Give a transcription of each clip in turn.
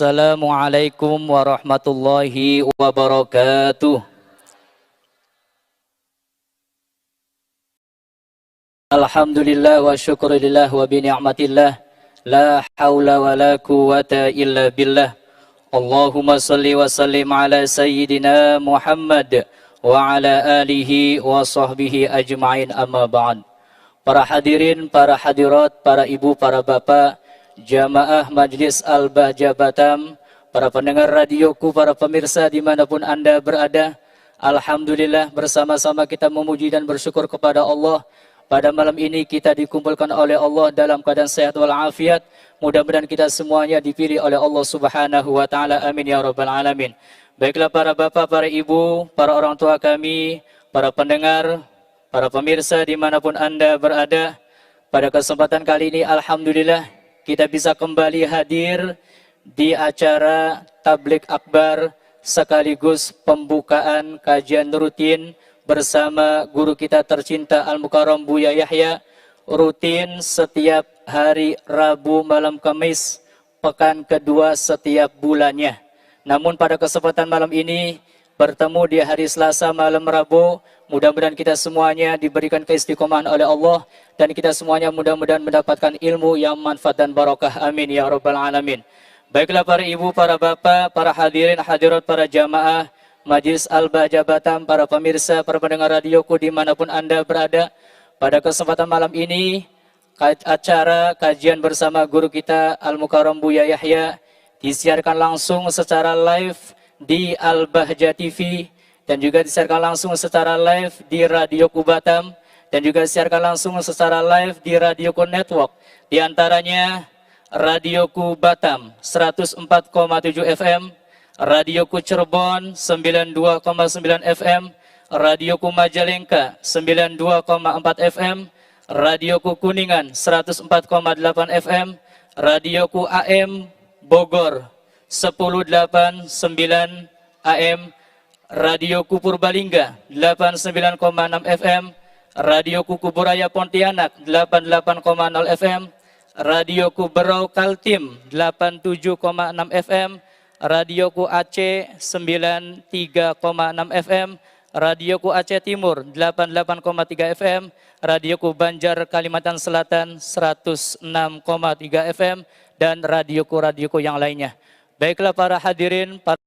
Assalamualaikum warahmatullahi wabarakatuh. Alhamdulillah wa syukurillah wa bi ni'matillah. La haula wa la quwata illa billah. Allahumma salli wa sallim ala sayyidina Muhammad wa ala alihi wa sahbihi ajma'in, amma ba'd. Para hadirin, para hadirat, para ibu, para bapak, jamaah Majlis Al-Bahjah Batam, para pendengar radioku, para pemirsa dimanapun Anda berada, alhamdulillah bersama-sama kita memuji dan bersyukur kepada Allah. Pada malam ini kita dikumpulkan oleh Allah dalam keadaan sehat walafiat. Mudah-mudahan kita semuanya dipilih oleh Allah Subhanahu wa taala. Amin ya rabbal alamin. Baiklah para bapak, para ibu, para orang tua kami, para pendengar, para pemirsa dimanapun Anda berada, pada kesempatan kali ini alhamdulillah kita bisa kembali hadir di acara Tabligh Akbar sekaligus pembukaan kajian rutin bersama guru kita tercinta Al-Mukarram Buya Yahya, rutin setiap hari Rabu malam Kamis pekan kedua setiap bulannya. Namun pada kesempatan malam ini bertemu di hari Selasa malam Rabu, mudah-mudahan kita semuanya diberikan keistiqomahan oleh Allah dan kita semuanya mudah-mudahan mendapatkan ilmu yang manfaat dan barokah. Amin ya rabbal alamin. Baiklah para ibu, para bapak, para hadirin hadirat, para jamaah Majlis Al-Bahjah Batam, para pemirsa, para pendengar radioku dimanapun Anda berada, pada kesempatan malam ini acara kajian bersama guru kita Al-Mukarram Buya Yahya disiarkan langsung secara live di Al-Bahjah TV dan juga disiarkan langsung secara live di Radioku Batam dan juga disiarkan langsung secara live di Radioku Network, di antaranya Radioku Batam 104,7 FM, Radioku Cirebon 92,9 FM, Radioku Majalengka 92,4 FM, Radioku Kuningan 104,8 FM, Radioku AM Bogor 108,9 AM, Radioku Purbalingga 89,6 FM, Radioku Kuburaya Pontianak 88,0 FM, Radioku Berau Kaltim 87,6 FM, Radioku Aceh 93,6 FM, Radioku Aceh Timur 88,3 FM, Radioku Banjar Kalimantan Selatan 106,3 FM, dan radioku yang lainnya. Baiklah para hadirin, para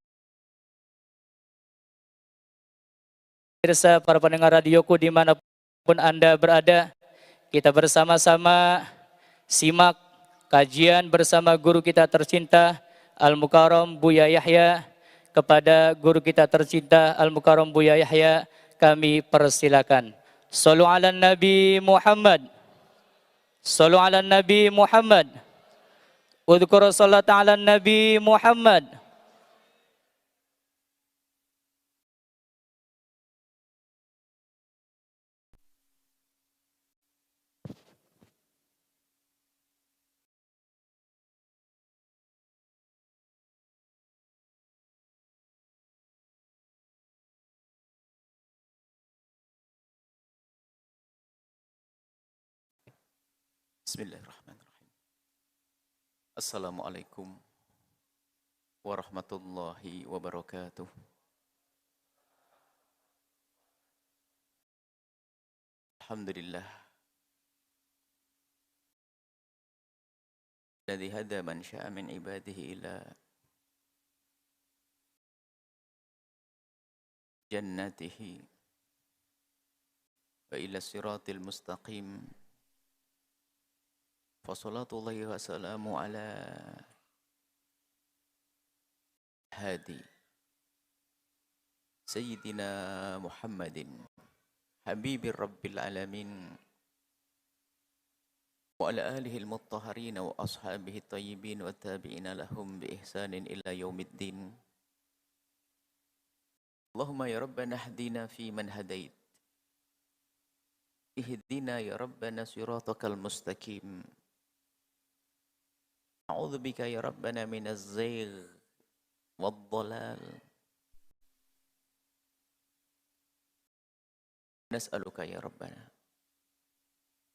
pemirsa, para pendengar radioku dimanapun Anda berada, kita bersama-sama simak kajian bersama guru kita tercinta Al-Mukarram Buya Yahya. Kepada guru kita tercinta Al-Mukarram Buya Yahya kami persilakan. Shallu ala Nabi Muhammad. Shallu ala Nabi Muhammad. Udhkuru sallat ala Nabi Muhammad. Bismillahirrahmanirrahim. Assalamualaikum warahmatullahi wabarakatuh. Alhamdulillah alladzi hada man syaa min ibadihi ila jannatihi wa ila siratil mustaqim. Fassalatullahi wa salamu ala hadi Sayyidina Muhammadin Habibir Rabbil Alamin wa ala alihi al-muttaharin wa ashabihi tayyibin wa tabi'ina lahum bi ihsanin ila yaumiddin. Allahumma ya Rabbana hdina fi man hadait, ihdina ya Rabbana siratakal mustaqim. A'udzu bika ya Rabbana minaz zaigh wad-dhalal. Nas'aluka ya Rabbana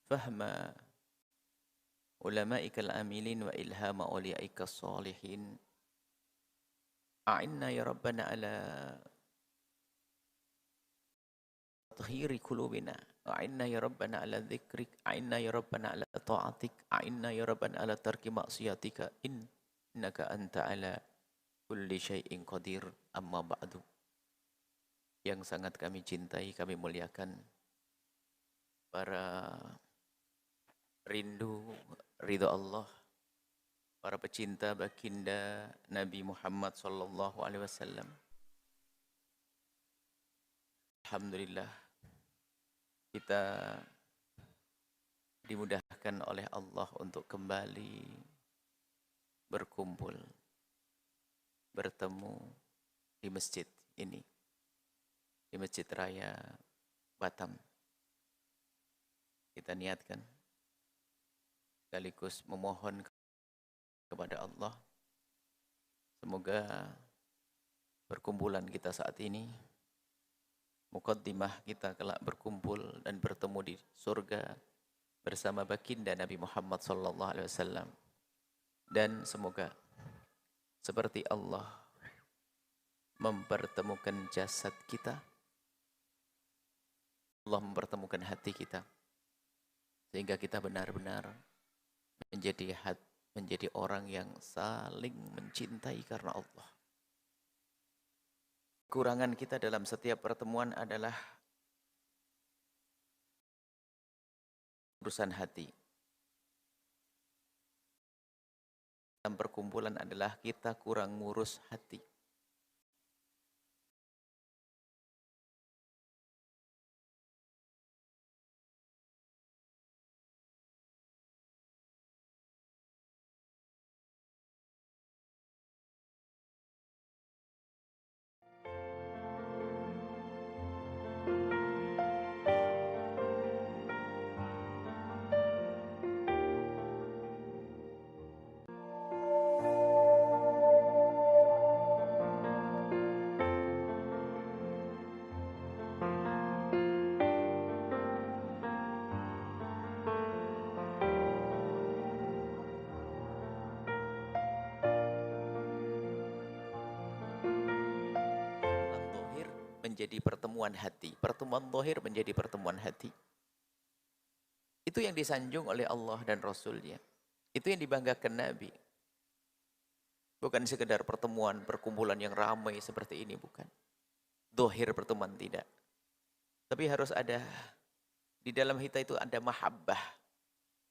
fahma ulama'ikal amilin wa ilhama awliya'ikas salihin A'inna ya Rabbana ala tathhiri qulubina. A'inna ya Rabbana ala dzikrik. A'inna ya Rabbana ala ta'atik. A'inna ya Rabbana ala tarki maksiatika. Innaka anta ala kulli syai'in qadir. Amma ba'du. Yang sangat kami cintai, kami muliakan, para rindu ridha Allah, para pecinta baginda Nabi Muhammad sallallahu alaihi wasallam. Alhamdulillah kita dimudahkan oleh Allah untuk kembali berkumpul, bertemu di masjid ini, di Masjid Raya Batam. Kita niatkan sekaligus memohon kepada Allah, semoga perkumpulan kita saat ini, muqaddimah kita kelak berkumpul dan bertemu di surga bersama baginda Nabi Muhammad sallallahu alaihi wasallam. Dan semoga seperti Allah mempertemukan jasad kita, Allah mempertemukan hati kita, sehingga kita benar-benar menjadi orang yang saling mencintai karena Allah. Kekurangan kita dalam setiap pertemuan adalah urusan hati. Dalam perkumpulan adalah kita kurang ngurus hati. Menjadi pertemuan hati. Pertemuan zahir menjadi pertemuan hati. Itu yang disanjung oleh Allah dan Rasulnya. Itu yang dibanggakan Nabi. Bukan sekedar pertemuan, perkumpulan yang ramai seperti ini, bukan. Zahir pertemuan tidak. Tapi harus ada, di dalam kita itu ada mahabbah.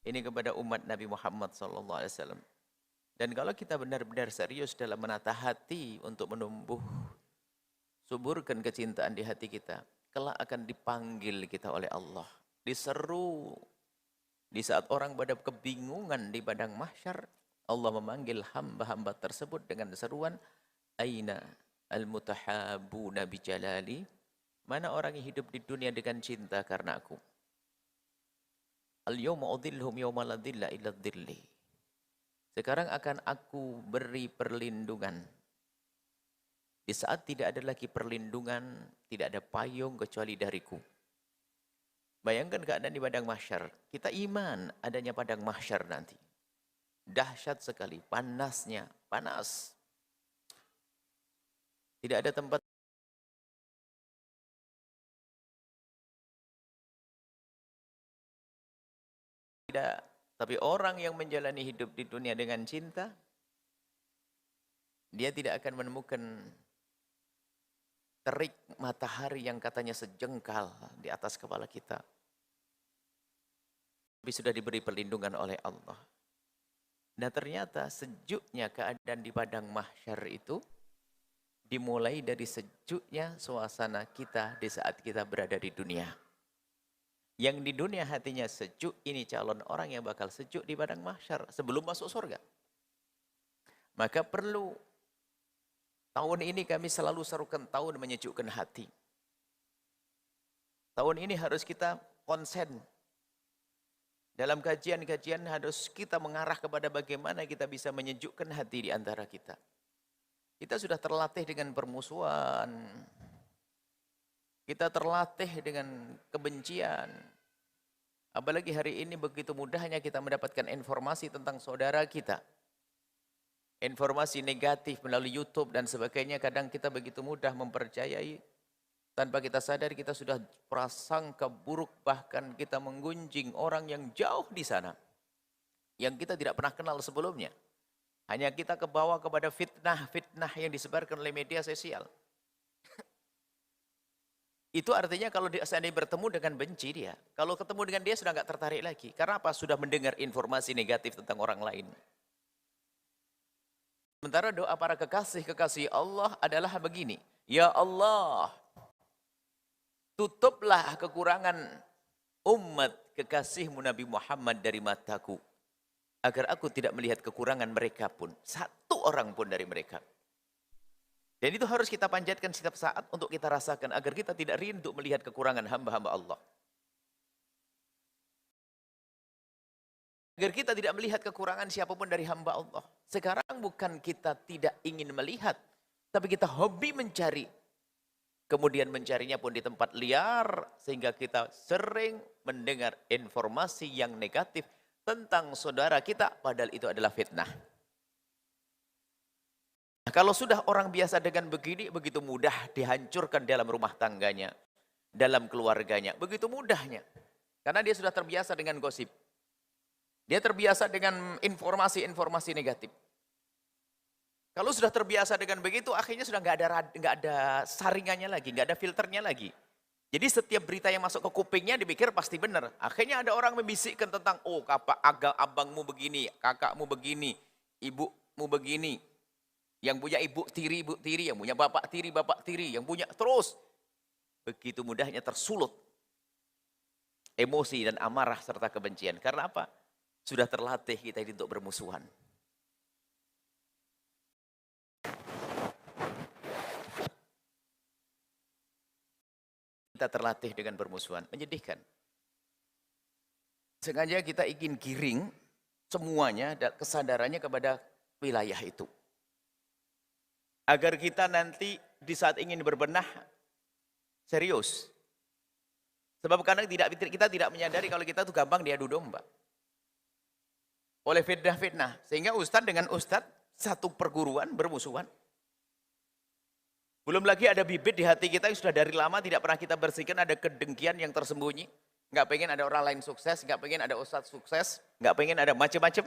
Ini kepada umat Nabi Muhammad SAW. Dan kalau kita benar-benar serius dalam menata hati untuk menumbuh, suburkan kecintaan di hati kita, kelak akan dipanggil kita oleh Allah, diseru. Di saat orang pada kebingungan di padang mahsyar, Allah memanggil hamba-hamba tersebut dengan seruan, Aina al-mutahabuna bijalali, mana orang yang hidup di dunia dengan cinta karena aku. Al-yawma udhillhum yawma la dhilla illa dhilli. Sekarang akan aku beri perlindungan. Di saat tidak ada lagi perlindungan, tidak ada payung kecuali dariku. Bayangkan keadaan di padang mahsyar. Kita iman adanya padang mahsyar nanti. Dahsyat sekali, panasnya, panas. Tidak ada tempat. Tidak. Tapi orang yang menjalani hidup di dunia dengan cinta, dia tidak akan menemukan terik matahari yang katanya sejengkal di atas kepala kita. Tapi sudah diberi perlindungan oleh Allah. Nah ternyata sejuknya keadaan di padang mahsyar itu dimulai dari sejuknya suasana kita di saat kita berada di dunia. Yang di dunia hatinya sejuk, ini calon orang yang bakal sejuk di padang mahsyar sebelum masuk surga. Maka perlu, tahun ini kami selalu serukan tahun menyejukkan hati. Tahun ini harus kita konsen. Dalam kajian-kajian harus kita mengarah kepada bagaimana kita bisa menyejukkan hati di antara kita. Kita sudah terlatih dengan permusuhan. Kita terlatih dengan kebencian. Apalagi hari ini begitu mudahnya kita mendapatkan informasi tentang saudara kita. Informasi negatif melalui YouTube dan sebagainya, kadang kita begitu mudah mempercayai. Tanpa kita sadar kita sudah prasangka buruk, bahkan kita menggunjing orang yang jauh di sana. Yang kita tidak pernah kenal sebelumnya. Hanya kita kebawa kepada fitnah-fitnah yang disebarkan oleh media sosial. Itu artinya kalau seandainya bertemu dengan benci dia. Kalau ketemu dengan dia sudah nggak tertarik lagi. Karena apa? Sudah mendengar informasi negatif tentang orang lain. Sementara doa para kekasih-kekasih Allah adalah begini. Ya Allah, tutuplah kekurangan umat kekasihmu Nabi Muhammad dari mataku. Agar aku tidak melihat kekurangan mereka pun. Satu orang pun dari mereka. Dan itu harus kita panjatkan setiap saat untuk kita rasakan. Agar kita tidak rindu melihat kekurangan hamba-hamba Allah. Agar kita tidak melihat kekurangan siapapun dari hamba Allah. Sekarang bukan kita tidak ingin melihat. Tapi kita hobi mencari. Kemudian mencarinya pun di tempat liar. Sehingga kita sering mendengar informasi yang negatif tentang saudara kita, padahal itu adalah fitnah. Nah, kalau sudah orang biasa dengan begini, begitu mudah dihancurkan dalam rumah tangganya, dalam keluarganya, begitu mudahnya. Karena dia sudah terbiasa dengan gosip. Dia terbiasa dengan informasi-informasi negatif. Kalau sudah terbiasa dengan begitu, akhirnya sudah nggak ada saringannya lagi, nggak ada filternya lagi. Jadi setiap berita yang masuk ke kupingnya dipikir pasti benar. Akhirnya ada orang membisikkan tentang, oh abangmu begini, kakakmu begini, ibumu begini. Yang punya ibu tiri, yang punya bapak tiri, yang punya terus. Begitu mudahnya tersulut emosi dan amarah serta kebencian. Karena apa? Sudah terlatih kita ini untuk bermusuhan. Kita terlatih dengan bermusuhan, menyedihkan. Sengaja kita ingin giring semuanya dan kesadarannya kepada wilayah itu. Agar kita nanti di saat ingin berbenah serius. Sebab kadang kita tidak menyadari kalau kita tuh gampang diadu domba. Oleh fitnah-fitnah. Sehingga ustadz dengan ustadz satu perguruan bermusuhan. Belum lagi ada bibit di hati kita yang sudah dari lama tidak pernah kita bersihkan, ada kedengkian yang tersembunyi. Nggak pengen ada orang lain sukses, nggak pengen ada ustadz sukses, nggak pengen ada macam-macam.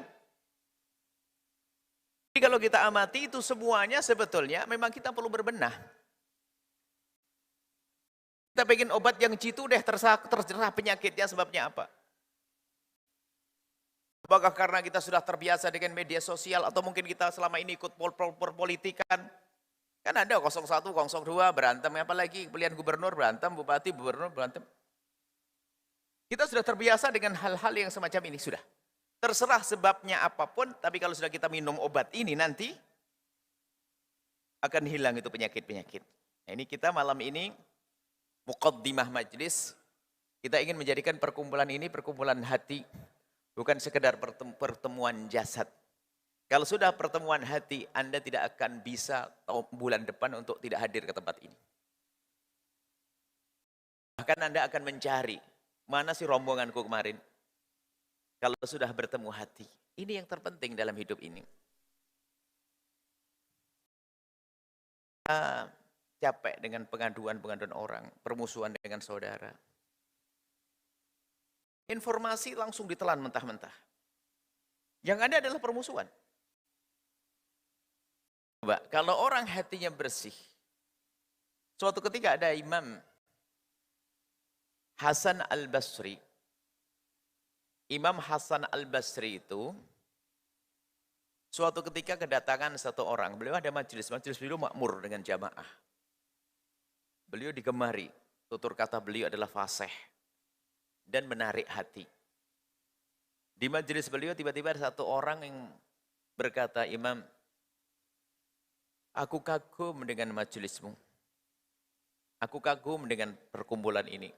Jadi kalau kita amati itu semuanya sebetulnya memang kita perlu berbenah. Kita pengen obat yang jitu deh, terserah penyakitnya sebabnya apa. Apakah karena kita sudah terbiasa dengan media sosial atau mungkin kita selama ini ikut perpolitikan. Kan ada 01, 02 berantem, apalagi pilihan gubernur berantem, bupati, gubernur berantem. Kita sudah terbiasa dengan hal-hal yang semacam ini, sudah. Terserah sebabnya apapun, tapi kalau sudah kita minum obat ini nanti, akan hilang itu penyakit-penyakit. Nah, ini kita malam ini, muqaddimah majlis, kita ingin menjadikan perkumpulan ini perkumpulan hati, bukan sekedar pertemuan jasad. Kalau sudah pertemuan hati, Anda tidak akan bisa bulan depan untuk tidak hadir ke tempat ini. Bahkan Anda akan mencari, mana sih rombonganku kemarin? Kalau sudah bertemu hati, ini yang terpenting dalam hidup ini. Capek dengan pengaduan-pengaduan orang, permusuhan dengan saudara. Informasi langsung ditelan mentah-mentah. Yang ada adalah permusuhan. Coba, kalau orang hatinya bersih, suatu ketika ada Imam Hasan Al-Basri. Imam Hasan Al-Basri itu, suatu ketika kedatangan satu orang, beliau ada majelis beliau makmur dengan jamaah. Beliau digemari, tutur kata beliau adalah fasih dan menarik hati. Di majelis beliau tiba-tiba ada satu orang yang berkata, Imam, aku kagum dengan majelismu. Aku kagum dengan perkumpulan ini.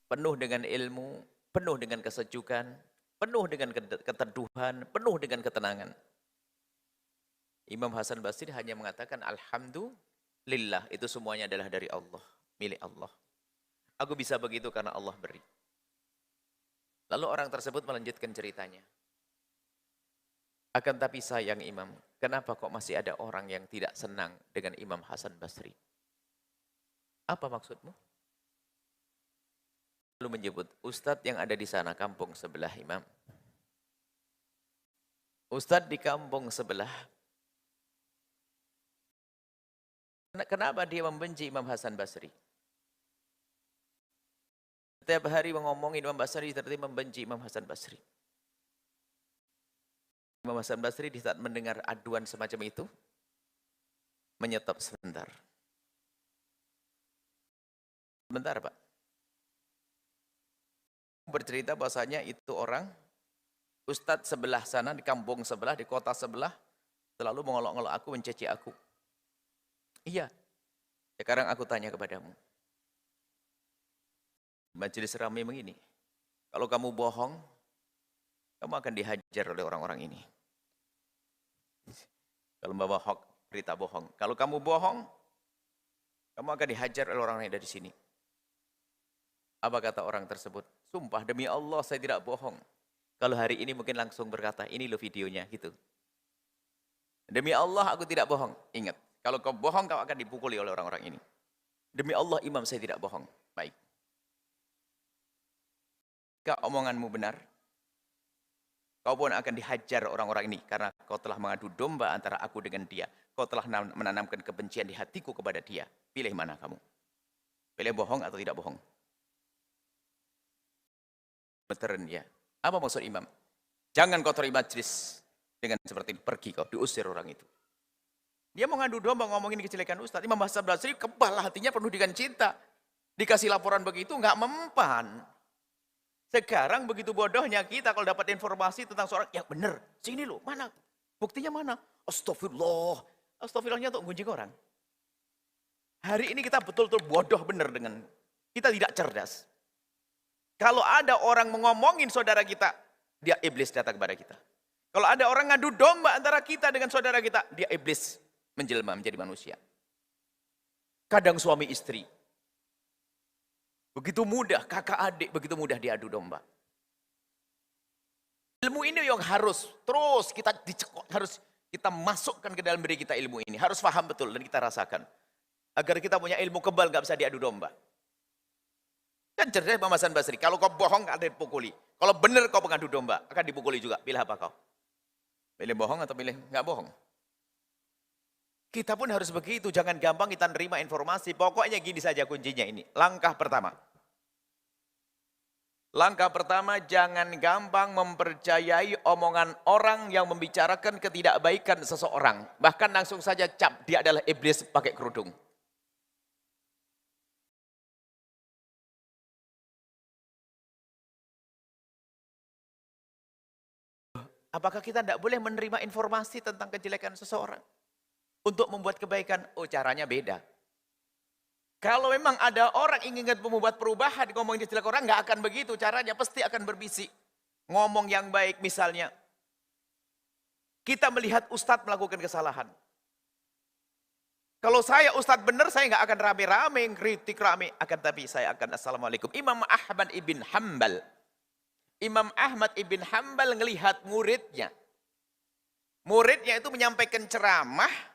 Penuh dengan ilmu, penuh dengan kesejukan, penuh dengan keteduhan, penuh dengan ketenangan. Imam Hasan Basri hanya mengatakan, Alhamdulillah, itu semuanya adalah dari Allah, milik Allah. Aku bisa begitu karena Allah beri. Lalu orang tersebut melanjutkan ceritanya. Akan tapi sayang Imam, kenapa kok masih ada orang yang tidak senang dengan Imam Hasan Basri? Apa maksudmu? Lalu menyebut, Ustadz yang ada di sana kampung sebelah Imam. Ustadz di kampung sebelah. Kenapa dia membenci Imam Hasan Basri? Setiap hari mengomongin Imam Basri, ternyata membenci Imam Hasan Basri. Imam Hasan Basri di saat mendengar aduan semacam itu, menyetop sebentar. Sebentar Pak. Bercerita bahasanya itu orang, Ustadz sebelah sana, di kampung sebelah, di kota sebelah, selalu mengolok-olok aku, mencaci aku. Iya. Sekarang aku tanya kepadamu. Majelis ramai begini. Kalau kamu bohong, kamu akan dihajar oleh orang-orang ini. Kalau membawa hoax, berita bohong. Kalau kamu bohong, kamu akan dihajar oleh orang yang ada di sini. Apa kata orang tersebut? Sumpah demi Allah saya tidak bohong. Kalau hari ini mungkin langsung berkata, ini loh videonya gitu. Demi Allah aku tidak bohong. Ingat, kalau kau bohong kau akan dipukuli oleh orang-orang ini. Demi Allah Imam saya tidak bohong. Baik. Jika omonganmu benar, kau pun akan dihajar orang-orang ini karena kau telah mengadu domba antara aku dengan dia. Kau telah menanamkan kebencian di hatiku kepada dia. Pilih mana kamu? Pilih bohong atau tidak bohong? Beteren ya. Apa maksud imam? Jangan kotori majlis dengan seperti ini. Pergi kau, diusir orang itu. Dia mau ngadu domba ngomongin kejelekan Ustaz. Imam Hasan Basri kebal hatinya penuh dengan cinta. Dikasih laporan begitu nggak mempan. Sekarang begitu bodohnya kita kalau dapat informasi tentang seorang yang benar. Sini loh, mana? Buktinya mana? Astagfirullah. Astagfirullahnya untuk gunjing orang. Hari ini kita betul-betul bodoh benar dengan kita tidak cerdas. Kalau ada orang mengomongin saudara kita, dia iblis datang kepada kita. Kalau ada orang ngadu domba antara kita dengan saudara kita, dia iblis menjelma menjadi manusia. Kadang suami istri. Begitu mudah, kakak adik, begitu mudah diadu domba. Ilmu ini yang harus terus kita dicekok, harus kita masukkan ke dalam diri kita ilmu ini. Harus paham betul dan kita rasakan. Agar kita punya ilmu kebal, gak bisa diadu domba. Kan cerdas Imam Hasan Basri, kalau kau bohong gak ada dipukuli. Kalau benar kau pengadu domba, akan dipukuli juga. Pilih apa kau? Pilih bohong atau pilih gak bohong? Kita pun harus begitu, jangan gampang kita nerima informasi. Pokoknya gini saja kuncinya ini. Langkah pertama. Langkah pertama, jangan gampang mempercayai omongan orang yang membicarakan ketidakbaikan seseorang. Bahkan langsung saja cap, dia adalah iblis pakai kerudung. Apakah kita tidak boleh menerima informasi tentang kejelekan seseorang? Untuk membuat kebaikan, oh caranya beda. Kalau memang ada orang ingin membuat perubahan, ngomongin jelek orang, nggak akan begitu caranya, pasti akan berbisik. Ngomong yang baik misalnya. Kita melihat ustadz melakukan kesalahan. Kalau saya ustadz benar, saya nggak akan rame-rame, kritik rame. Akan tapi saya akan assalamualaikum. Imam Ahmad ibn Hanbal. Imam Ahmad ibn Hanbal ngelihat muridnya. Muridnya itu menyampaikan ceramah.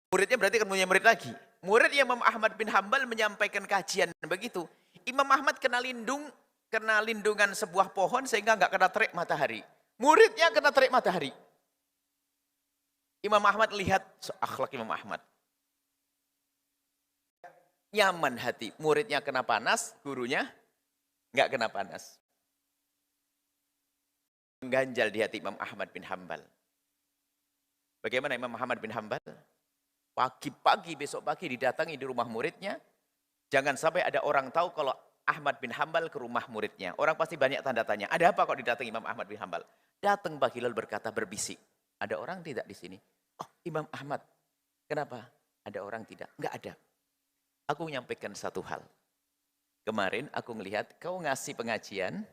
Muridnya berarti kan punya murid lagi. Murid Imam Ahmad bin Hanbal menyampaikan kajian begitu. Imam Ahmad kena lindungan sebuah pohon sehingga nggak kena terik matahari. Muridnya kena terik matahari. Imam Ahmad lihat akhlak Imam Ahmad. Nyaman hati. Muridnya kena panas, gurunya nggak kena panas. Mengganjal di hati Imam Ahmad bin Hanbal. Bagaimana Imam Ahmad bin Hanbal? Pagi-pagi, besok pagi didatangi di rumah muridnya. Jangan sampai ada orang tahu kalau Ahmad bin Hanbal ke rumah muridnya. Orang pasti banyak tanda tanya. Ada apa kok didatangi Imam Ahmad bin Hanbal? Datang pagi lalu berkata berbisik. Ada orang tidak di sini? Oh, Imam Ahmad. Kenapa? Ada orang tidak? Enggak ada. Aku menyampaikan satu hal. Kemarin aku melihat kau ngasih pengajian.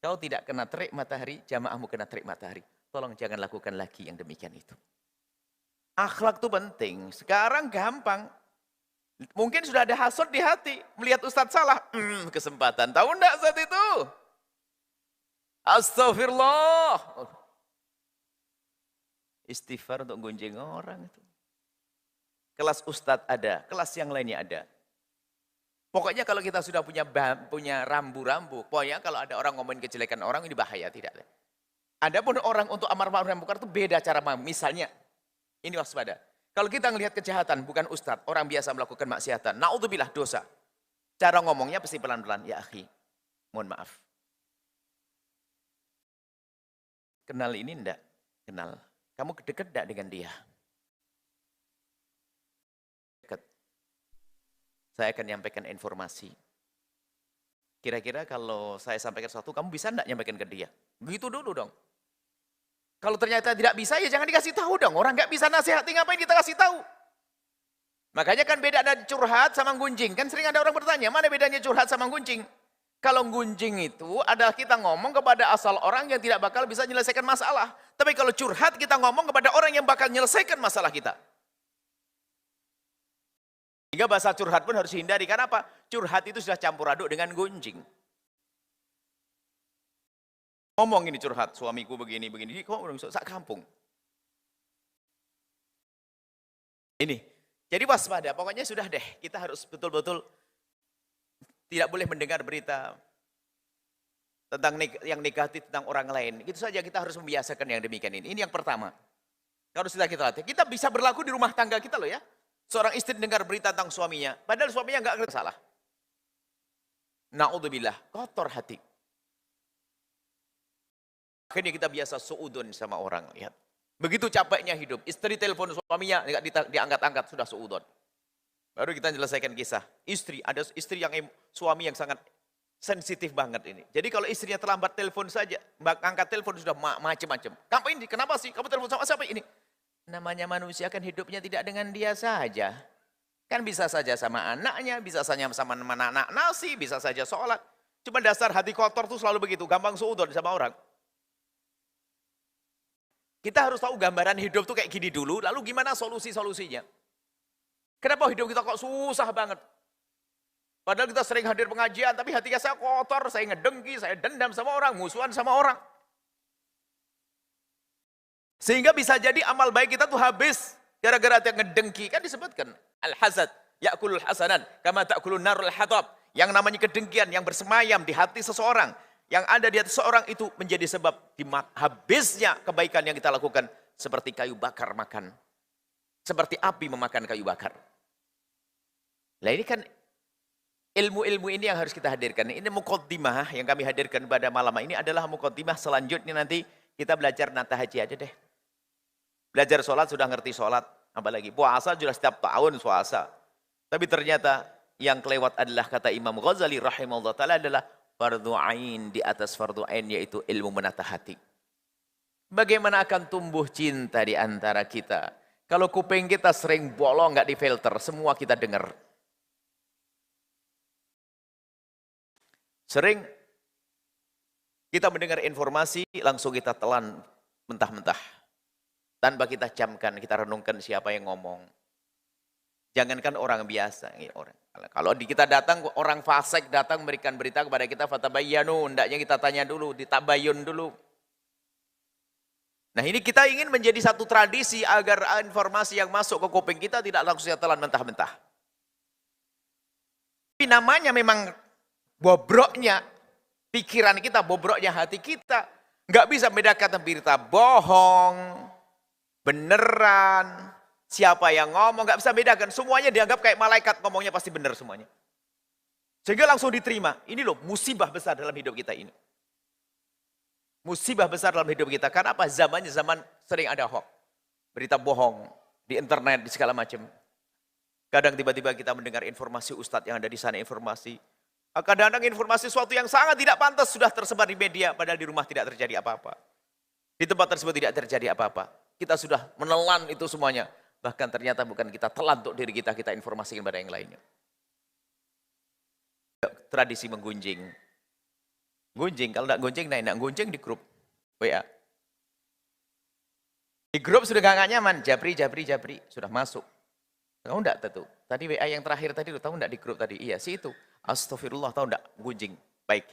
Kau tidak kena terik matahari, jamaahmu kena terik matahari. Tolong jangan lakukan lagi yang demikian itu. Akhlak itu penting. Sekarang gampang. Mungkin sudah ada hasud di hati. Melihat Ustadz salah. Kesempatan. Tahu enggak saat itu? Astagfirullah. Istighfar untuk gunjing orang itu. Kelas ustadz ada, kelas yang lainnya ada. Pokoknya kalau kita sudah punya rambu-rambu, pokoknya kalau ada orang ngomongin kejelekan orang ini bahaya, tidak. Adapun orang untuk amar ma'ruf nahi munkar itu beda cara. Misalnya, ini waspada. Kalau kita ngelihat kejahatan, bukan ustadz, orang biasa melakukan maksiatan, naudzubillah dosa. Cara ngomongnya pasti pelan-pelan, ya akhi, mohon maaf. Kenal ini enggak? Kenal. Kamu dekat enggak dengan dia? Dekat. Saya akan nyampaikan informasi. Kira-kira kalau saya sampaikan sesuatu, kamu bisa enggak nyampaikan ke dia? Begitu dulu dong. Kalau ternyata tidak bisa, ya jangan dikasih tahu dong. Orang nggak bisa nasihati, ngapain kita kasih tahu? Makanya kan beda ada curhat sama gunjing. Kan sering ada orang bertanya, mana bedanya curhat sama gunjing? Kalau gunjing itu adalah kita ngomong kepada asal orang yang tidak bakal bisa menyelesaikan masalah. Tapi kalau curhat, kita ngomong kepada orang yang bakal menyelesaikan masalah kita. Sehingga bahasa curhat pun harus dihindari. Karena apa? Curhat itu sudah campur aduk dengan gunjing. Ngomong ini curhat, suamiku begini, kok udah bisa sak kampung. Ini, jadi waspada, pokoknya sudah deh, kita harus betul-betul tidak boleh mendengar berita tentang yang negatif tentang orang lain. Itu saja kita harus membiasakan yang demikian ini. Ini yang pertama. Harus kita latih. Kita bisa berlaku di rumah tangga kita loh ya. Seorang istri dengar berita tentang suaminya, padahal suaminya nggak salah. Na'udzubillah, kotor hati. Akhirnya kita biasa suudon sama orang. Lihat. Begitu capeknya hidup. Istri telepon suaminya, diangkat-angkat, sudah suudon. Baru kita menyelesaikan kisah. Ada istri yang suami yang sangat sensitif banget ini. Jadi kalau istrinya terlambat telepon saja, angkat telepon sudah macam-macam. Kamu ini, kenapa sih? Kamu telepon sama siapa ini? Namanya manusia kan hidupnya tidak dengan dia saja. Kan bisa saja sama anaknya, bisa saja sama anak nasi, bisa saja sholat. Cuma dasar hati kotor tuh selalu begitu, gampang suudon sama orang. Kita harus tahu gambaran hidup tuh kayak gini dulu, lalu gimana solusi-solusinya. Kenapa hidup kita kok susah banget? Padahal kita sering hadir pengajian, tapi hati saya kotor, saya ngedengki, saya dendam sama orang, musuhan sama orang. Sehingga bisa jadi amal baik kita tuh habis, gara-gara yang ngedengki. Kan disebutkan, al-hasad, ya'kulul hasanan, kama ta'kulun narul hatab. Yang namanya kedengkian, yang bersemayam di hati seseorang, yang ada di hati seseorang itu menjadi sebab habisnya kebaikan yang kita lakukan. Seperti kayu bakar makan. Seperti api memakan kayu bakar. Nah ini kan ilmu-ilmu ini yang harus kita hadirkan. Ini muqaddimah yang kami hadirkan pada malam ini adalah muqaddimah. Selanjutnya nanti kita belajar nata haji aja deh. Belajar sholat sudah ngerti sholat. Apalagi puasa sudah setiap tahun puasa. Tapi ternyata yang kelewat adalah kata Imam Ghazali rahimahullah ta'ala adalah fardu ain di atas fardu ain, yaitu ilmu menata hati. Bagaimana akan tumbuh cinta di antara kita? Kalau kuping kita sering bolong, nggak difilter, semua kita dengar. Sering kita mendengar informasi, langsung kita telan mentah-mentah. Tanpa kita camkan, kita renungkan siapa yang ngomong. Jangankan orang biasa. Kalau kita datang, orang fasik datang memberikan berita kepada kita, fatabayyanu, hendaknya kita tanya dulu, ditabayun dulu. Nah ini kita ingin menjadi satu tradisi agar informasi yang masuk ke kuping kita tidak langsung telan mentah-mentah. Tapi namanya memang bobroknya pikiran kita, bobroknya hati kita. Nggak bisa membedakan berita bohong, beneran, siapa yang ngomong, nggak bisa bedakan. Semuanya dianggap kayak malaikat, ngomongnya pasti benar semuanya. Sehingga langsung diterima. Ini loh musibah besar dalam hidup kita ini. Musibah besar dalam hidup kita. Karena apa? Zamannya zaman sering ada hoax. Berita bohong di internet, di segala macam. Kadang tiba-tiba kita mendengar informasi ustadz yang ada di sana, informasi. Kadang-kadang informasi sesuatu yang sangat tidak pantas sudah tersebar di media, padahal di rumah tidak terjadi apa-apa. Di tempat tersebut tidak terjadi apa-apa. Kita sudah menelan itu semuanya. Bahkan ternyata bukan kita telan untuk diri kita, kita informasikan pada yang lainnya. Tradisi menggunjing. Gunjing, kalau tidak gunjing, nah gunjing di grup WA. Di grup sudah gak nyaman, Japri, sudah masuk. Tahu enggak tuh? Tadi WA yang terakhir tadi, tahu enggak di grup tadi? Iya sih itu. Astagfirullah, tahu enggak? Gunjing, baik.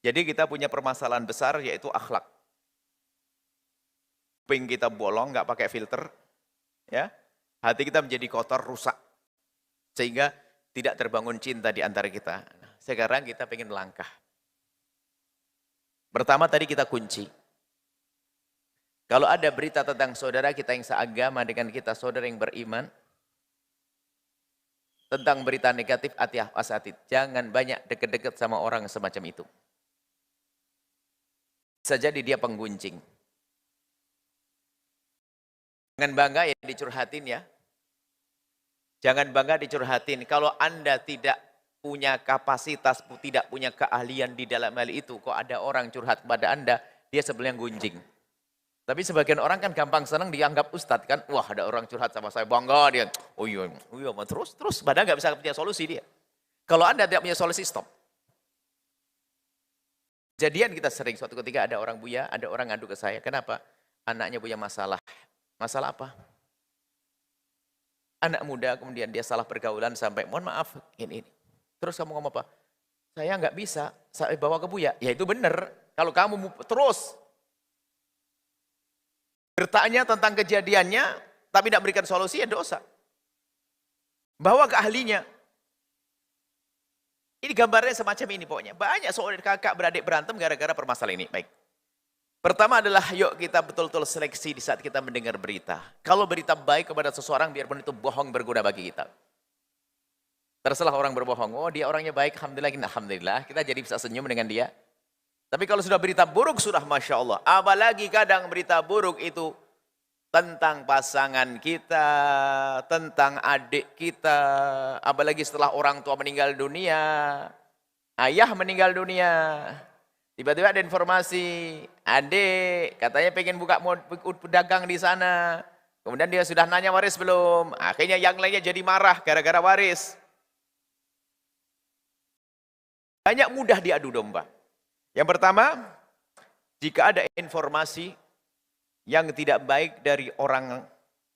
Jadi kita punya permasalahan besar yaitu akhlak. Kuping kita bolong, nggak pakai filter, ya. Hati kita menjadi kotor, rusak, sehingga tidak terbangun cinta di antara kita. Sekarang kita pengen melangkah. Pertama tadi kita kunci. Kalau ada berita tentang saudara kita yang seagama dengan kita, saudara yang beriman, tentang berita negatif, hati-hati, jangan banyak deket-deket sama orang semacam itu. Bisa jadi dia penggunjing. Jangan bangga ya dicurhatin ya. Jangan bangga dicurhatin. Kalau Anda tidak punya kapasitas, tidak punya keahlian di dalam hal itu, kok ada orang curhat kepada Anda, dia sebenarnya gunjing. Tapi sebagian orang kan gampang senang dianggap ustadz kan. Wah, ada orang curhat sama saya, bangga dia. Oh iya, terus. Padahal nggak bisa punya solusi dia. Kalau Anda tidak punya solusi, stop. Jadian kita sering, suatu ketika ada orang buya, ada orang ngadu ke saya. Kenapa? Anaknya punya masalah. Masalah apa? Anak muda, kemudian dia salah pergaulan sampai, mohon maaf, ini. Terus kamu ngomong apa? Saya nggak bisa, saya bawa ke buya. Ya itu benar. Kalau kamu terus bertanya tentang kejadiannya, tapi tidak berikan solusi, ya dosa. Bawa ke ahlinya. Ini gambarnya semacam ini pokoknya. Banyak saudara kakak beradik berantem gara-gara permasalahan ini. Baik. Pertama adalah yuk kita betul-betul seleksi di saat kita mendengar berita. Kalau berita baik kepada seseorang, biarpun itu bohong berguna bagi kita. Terserah orang berbohong. Oh dia orangnya baik, alhamdulillah. Kita jadi bisa senyum dengan dia. Tapi kalau sudah berita buruk, sudah Masya Allah. Apalagi kadang berita buruk itu tentang pasangan kita, tentang adik kita. Apalagi setelah orang tua meninggal dunia, ayah meninggal dunia. Tiba-tiba ada informasi, adik katanya pengen buka pedagang di sana. Kemudian dia sudah nanya waris belum. Akhirnya yang lainnya jadi marah gara-gara waris. Banyak mudah diadu domba. Yang pertama, jika ada informasi yang tidak baik dari orang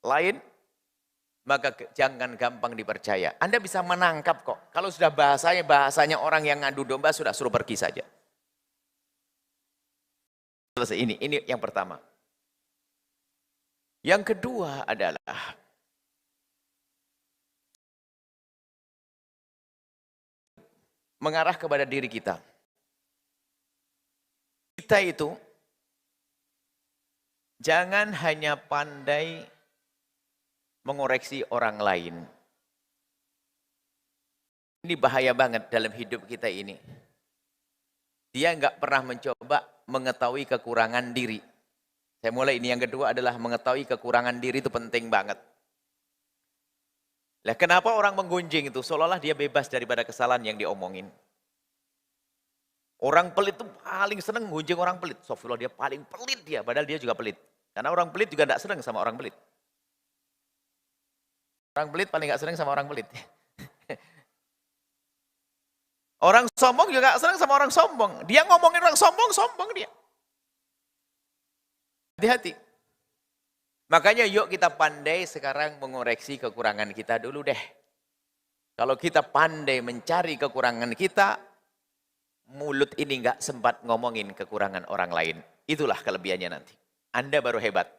lain, maka jangan gampang dipercaya. Anda bisa menangkap kok. Kalau sudah bahasanya orang yang ngadu domba, sudah suruh pergi saja. Selesai, ini yang pertama. Yang kedua adalah mengarah kepada diri kita. Kita itu jangan hanya pandai mengoreksi orang lain. Ini bahaya banget dalam hidup kita ini. Dia nggak pernah mencoba mengetahui kekurangan diri. Saya mulai ini yang kedua adalah mengetahui kekurangan diri itu penting banget. Lah kenapa orang menggunjing itu? Seolah-olah dia bebas daripada kesalahan yang diomongin. Orang pelit itu paling seneng gunjing orang pelit. Astagfirullah, dia paling pelit dia, padahal dia juga pelit. Karena orang pelit juga tidak seneng sama orang pelit. Orang pelit paling nggak seneng sama orang pelit. Orang sombong juga gak senang sama orang sombong. Dia ngomongin orang sombong, sombong dia. Hati-hati. Makanya yuk kita pandai sekarang mengoreksi kekurangan kita dulu deh. Kalau kita pandai mencari kekurangan kita, mulut ini gak sempat ngomongin kekurangan orang lain. Itulah kelebihannya nanti. Anda baru hebat.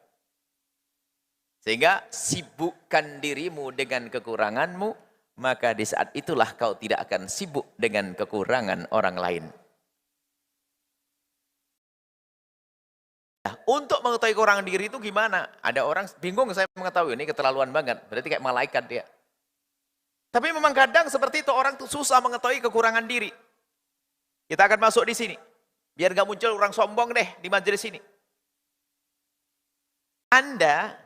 Sehingga sibukkan dirimu dengan kekuranganmu, maka di saat itulah kau tidak akan sibuk dengan kekurangan orang lain. Nah, untuk mengetahui kekurangan diri itu gimana? Ada orang bingung, saya mengetahui ini keterlaluan banget. Berarti kayak malaikat dia. Tapi memang kadang seperti itu, orang tuh susah mengetahui kekurangan diri. Kita akan masuk di sini. Biar gak muncul orang sombong deh di majelis ini. Anda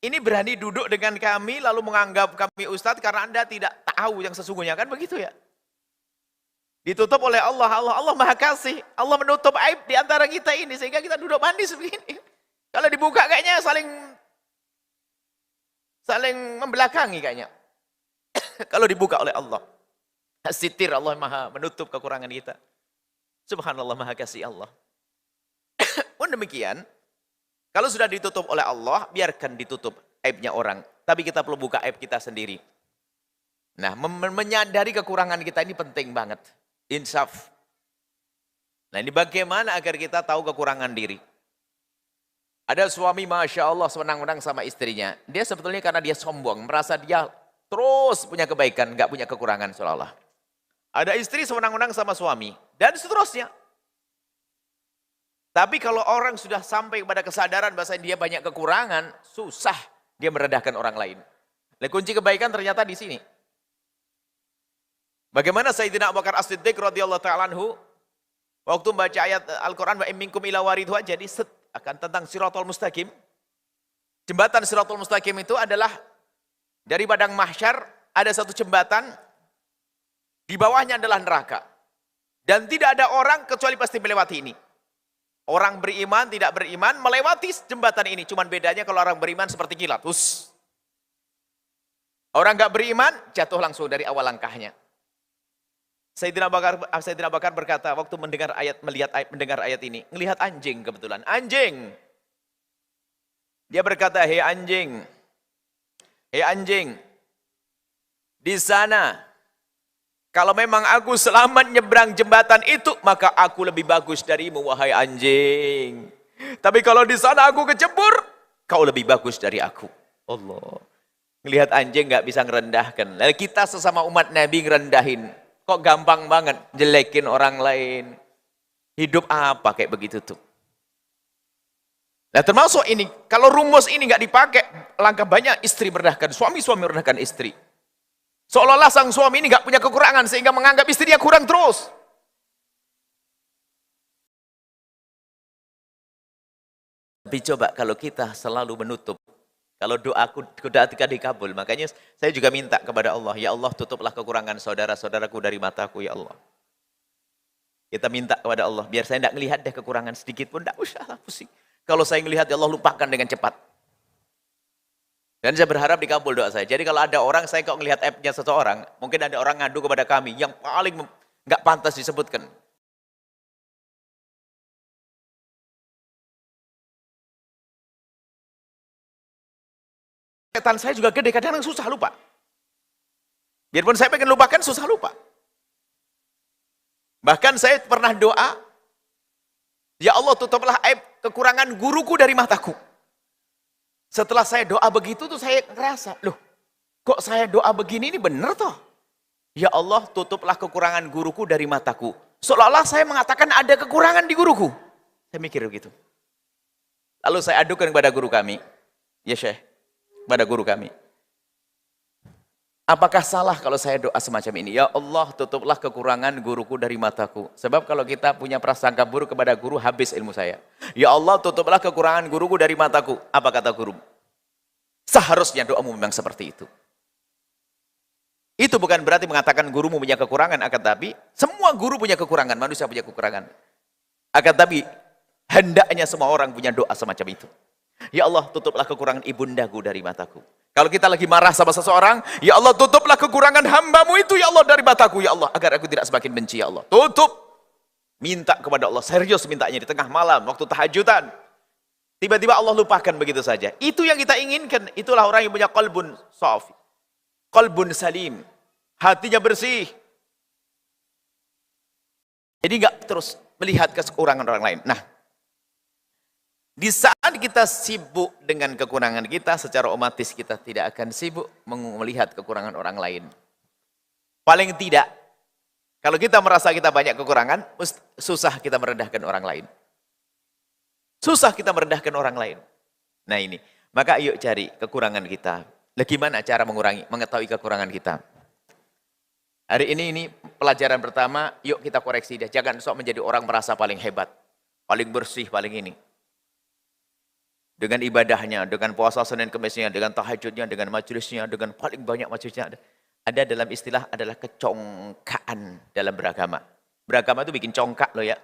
ini berani duduk dengan kami lalu menganggap kami ustadz karena Anda tidak tahu yang sesungguhnya, kan begitu ya? Ditutup oleh Allah, Allah Maha Kasih. Allah menutup aib di antara kita ini sehingga kita duduk manis begini. Kalau dibuka kayaknya saling membelakangi kayaknya. Kalau dibuka oleh Allah. Sitir, Allah Maha menutup kekurangan kita. Subhanallah, Maha Kasih Allah. Pun demikian, kalau sudah ditutup oleh Allah, biarkan ditutup aibnya orang. Tapi kita perlu buka aib kita sendiri. Nah, menyadari kekurangan kita ini penting banget. Insaf. Nah ini bagaimana agar kita tahu kekurangan diri. Ada suami Masya Allah senang-senang sama istrinya. Dia sebetulnya karena dia sombong, merasa dia terus punya kebaikan, nggak punya kekurangan seolah-olah. Ada istri senang-senang sama suami, dan seterusnya. Tapi kalau orang sudah sampai kepada kesadaran bahwa dia banyak kekurangan, susah dia merendahkan orang lain. Nah, kunci kebaikan ternyata di sini. Bagaimana Sayyidina Abu Bakar As-Siddiq radhiyallahu ta'ala anhu waktu membaca ayat Al-Quran wa minkum ila waridha, jadi akan tentang Shiratal Mustaqim. Jembatan Shiratal Mustaqim itu adalah dari padang mahsyar ada satu jembatan, di bawahnya adalah neraka. Dan tidak ada orang kecuali pasti melewati ini. Orang beriman, tidak beriman, melewati jembatan ini. Cuman bedanya kalau orang beriman seperti kilat. Orang nggak beriman, jatuh langsung dari awal langkahnya. Sayyidina Abu Bakar berkata, waktu mendengar ayat ini, ngelihat anjing kebetulan. Anjing. Dia berkata, hei anjing. Hei anjing. Di sana, kalau memang aku selamat nyebrang jembatan itu, maka aku lebih bagus darimu, wahai anjing. Tapi kalau di sana aku kecebur, kau lebih bagus dari aku. Allah. Ngelihat anjing nggak bisa ngerendahkan. Lalu kita sesama umat Nabi ngerendahin. Kok gampang banget jelekin orang lain. Hidup apa kayak begitu tuh. Nah termasuk ini, kalau rumus ini nggak dipakai, langkah banyak istri merendahkan, suami merendahkan istri. Seolah-olah sang suami ini nggak punya kekurangan sehingga menganggap istrinya kurang terus. Tapi coba kalau kita selalu menutup, kalau doa kita dikabul, makanya saya juga minta kepada Allah, ya Allah tutuplah kekurangan saudara-saudaraku dari mataku, ya Allah. Kita minta kepada Allah, biar saya tidak melihat deh kekurangan sedikit pun, tidak usah pusing. Kalau saya melihat, ya Allah lupakan dengan cepat. Dan saya berharap dikabul doa saya. Jadi kalau ada orang, saya kok melihat aibnya seseorang, mungkin ada orang ngadu kepada kami, yang paling nggak pantas disebutkan. Setan saya juga gede, kadang susah lupa. Biarpun saya pengen lupakan, susah lupa. Bahkan saya pernah doa, ya Allah tutuplah aib kekurangan guruku dari mataku. Setelah saya doa begitu tuh saya ngerasa, loh kok saya doa begini ini benar toh? Ya Allah tutuplah kekurangan guruku dari mataku. Seolah-olah saya mengatakan ada kekurangan di guruku. Saya mikir begitu. Lalu saya adukan kepada guru kami, ya Syekh, pada guru kami. Apakah salah kalau saya doa semacam ini? Ya Allah tutuplah kekurangan guruku dari mataku. Sebab kalau kita punya prasangka buruk kepada guru, habis ilmu saya. Ya Allah tutuplah kekurangan guruku dari mataku. Apa kata guru? Seharusnya doamu memang seperti itu. Itu bukan berarti mengatakan gurumu punya kekurangan. Akan tapi semua guru punya kekurangan. Manusia punya kekurangan. Akan tapi hendaknya semua orang punya doa semacam itu. Ya Allah tutuplah kekurangan ibundaku dari mataku. Kalau kita lagi marah sama seseorang, ya Allah tutuplah kekurangan hambamu itu ya Allah dari mataku ya Allah, agar aku tidak semakin benci ya Allah. Tutup. Minta kepada Allah, serius mintanya di tengah malam waktu tahajudan. Tiba-tiba Allah lupakan begitu saja. Itu yang kita inginkan. Itulah orang yang punya qalbun safi, qalbun salim, hatinya bersih. Jadi enggak terus melihat kekurangan orang lain. Nah, di saat kita sibuk dengan kekurangan kita, secara otomatis kita tidak akan sibuk melihat kekurangan orang lain. Paling tidak, kalau kita merasa kita banyak kekurangan, susah kita merendahkan orang lain. Susah kita merendahkan orang lain. Nah ini, maka yuk cari kekurangan kita. Bagaimana cara mengetahui kekurangan kita? Hari ini pelajaran pertama, yuk kita koreksi dia. Jangan sok menjadi orang merasa paling hebat, paling bersih, paling ini. Dengan ibadahnya, dengan puasa Senin Kemisnya, dengan tahajudnya, dengan majelisnya, dengan paling banyak majelisnya. Ada dalam istilah adalah kecongkaan dalam beragama. Beragama itu bikin congkak loh ya.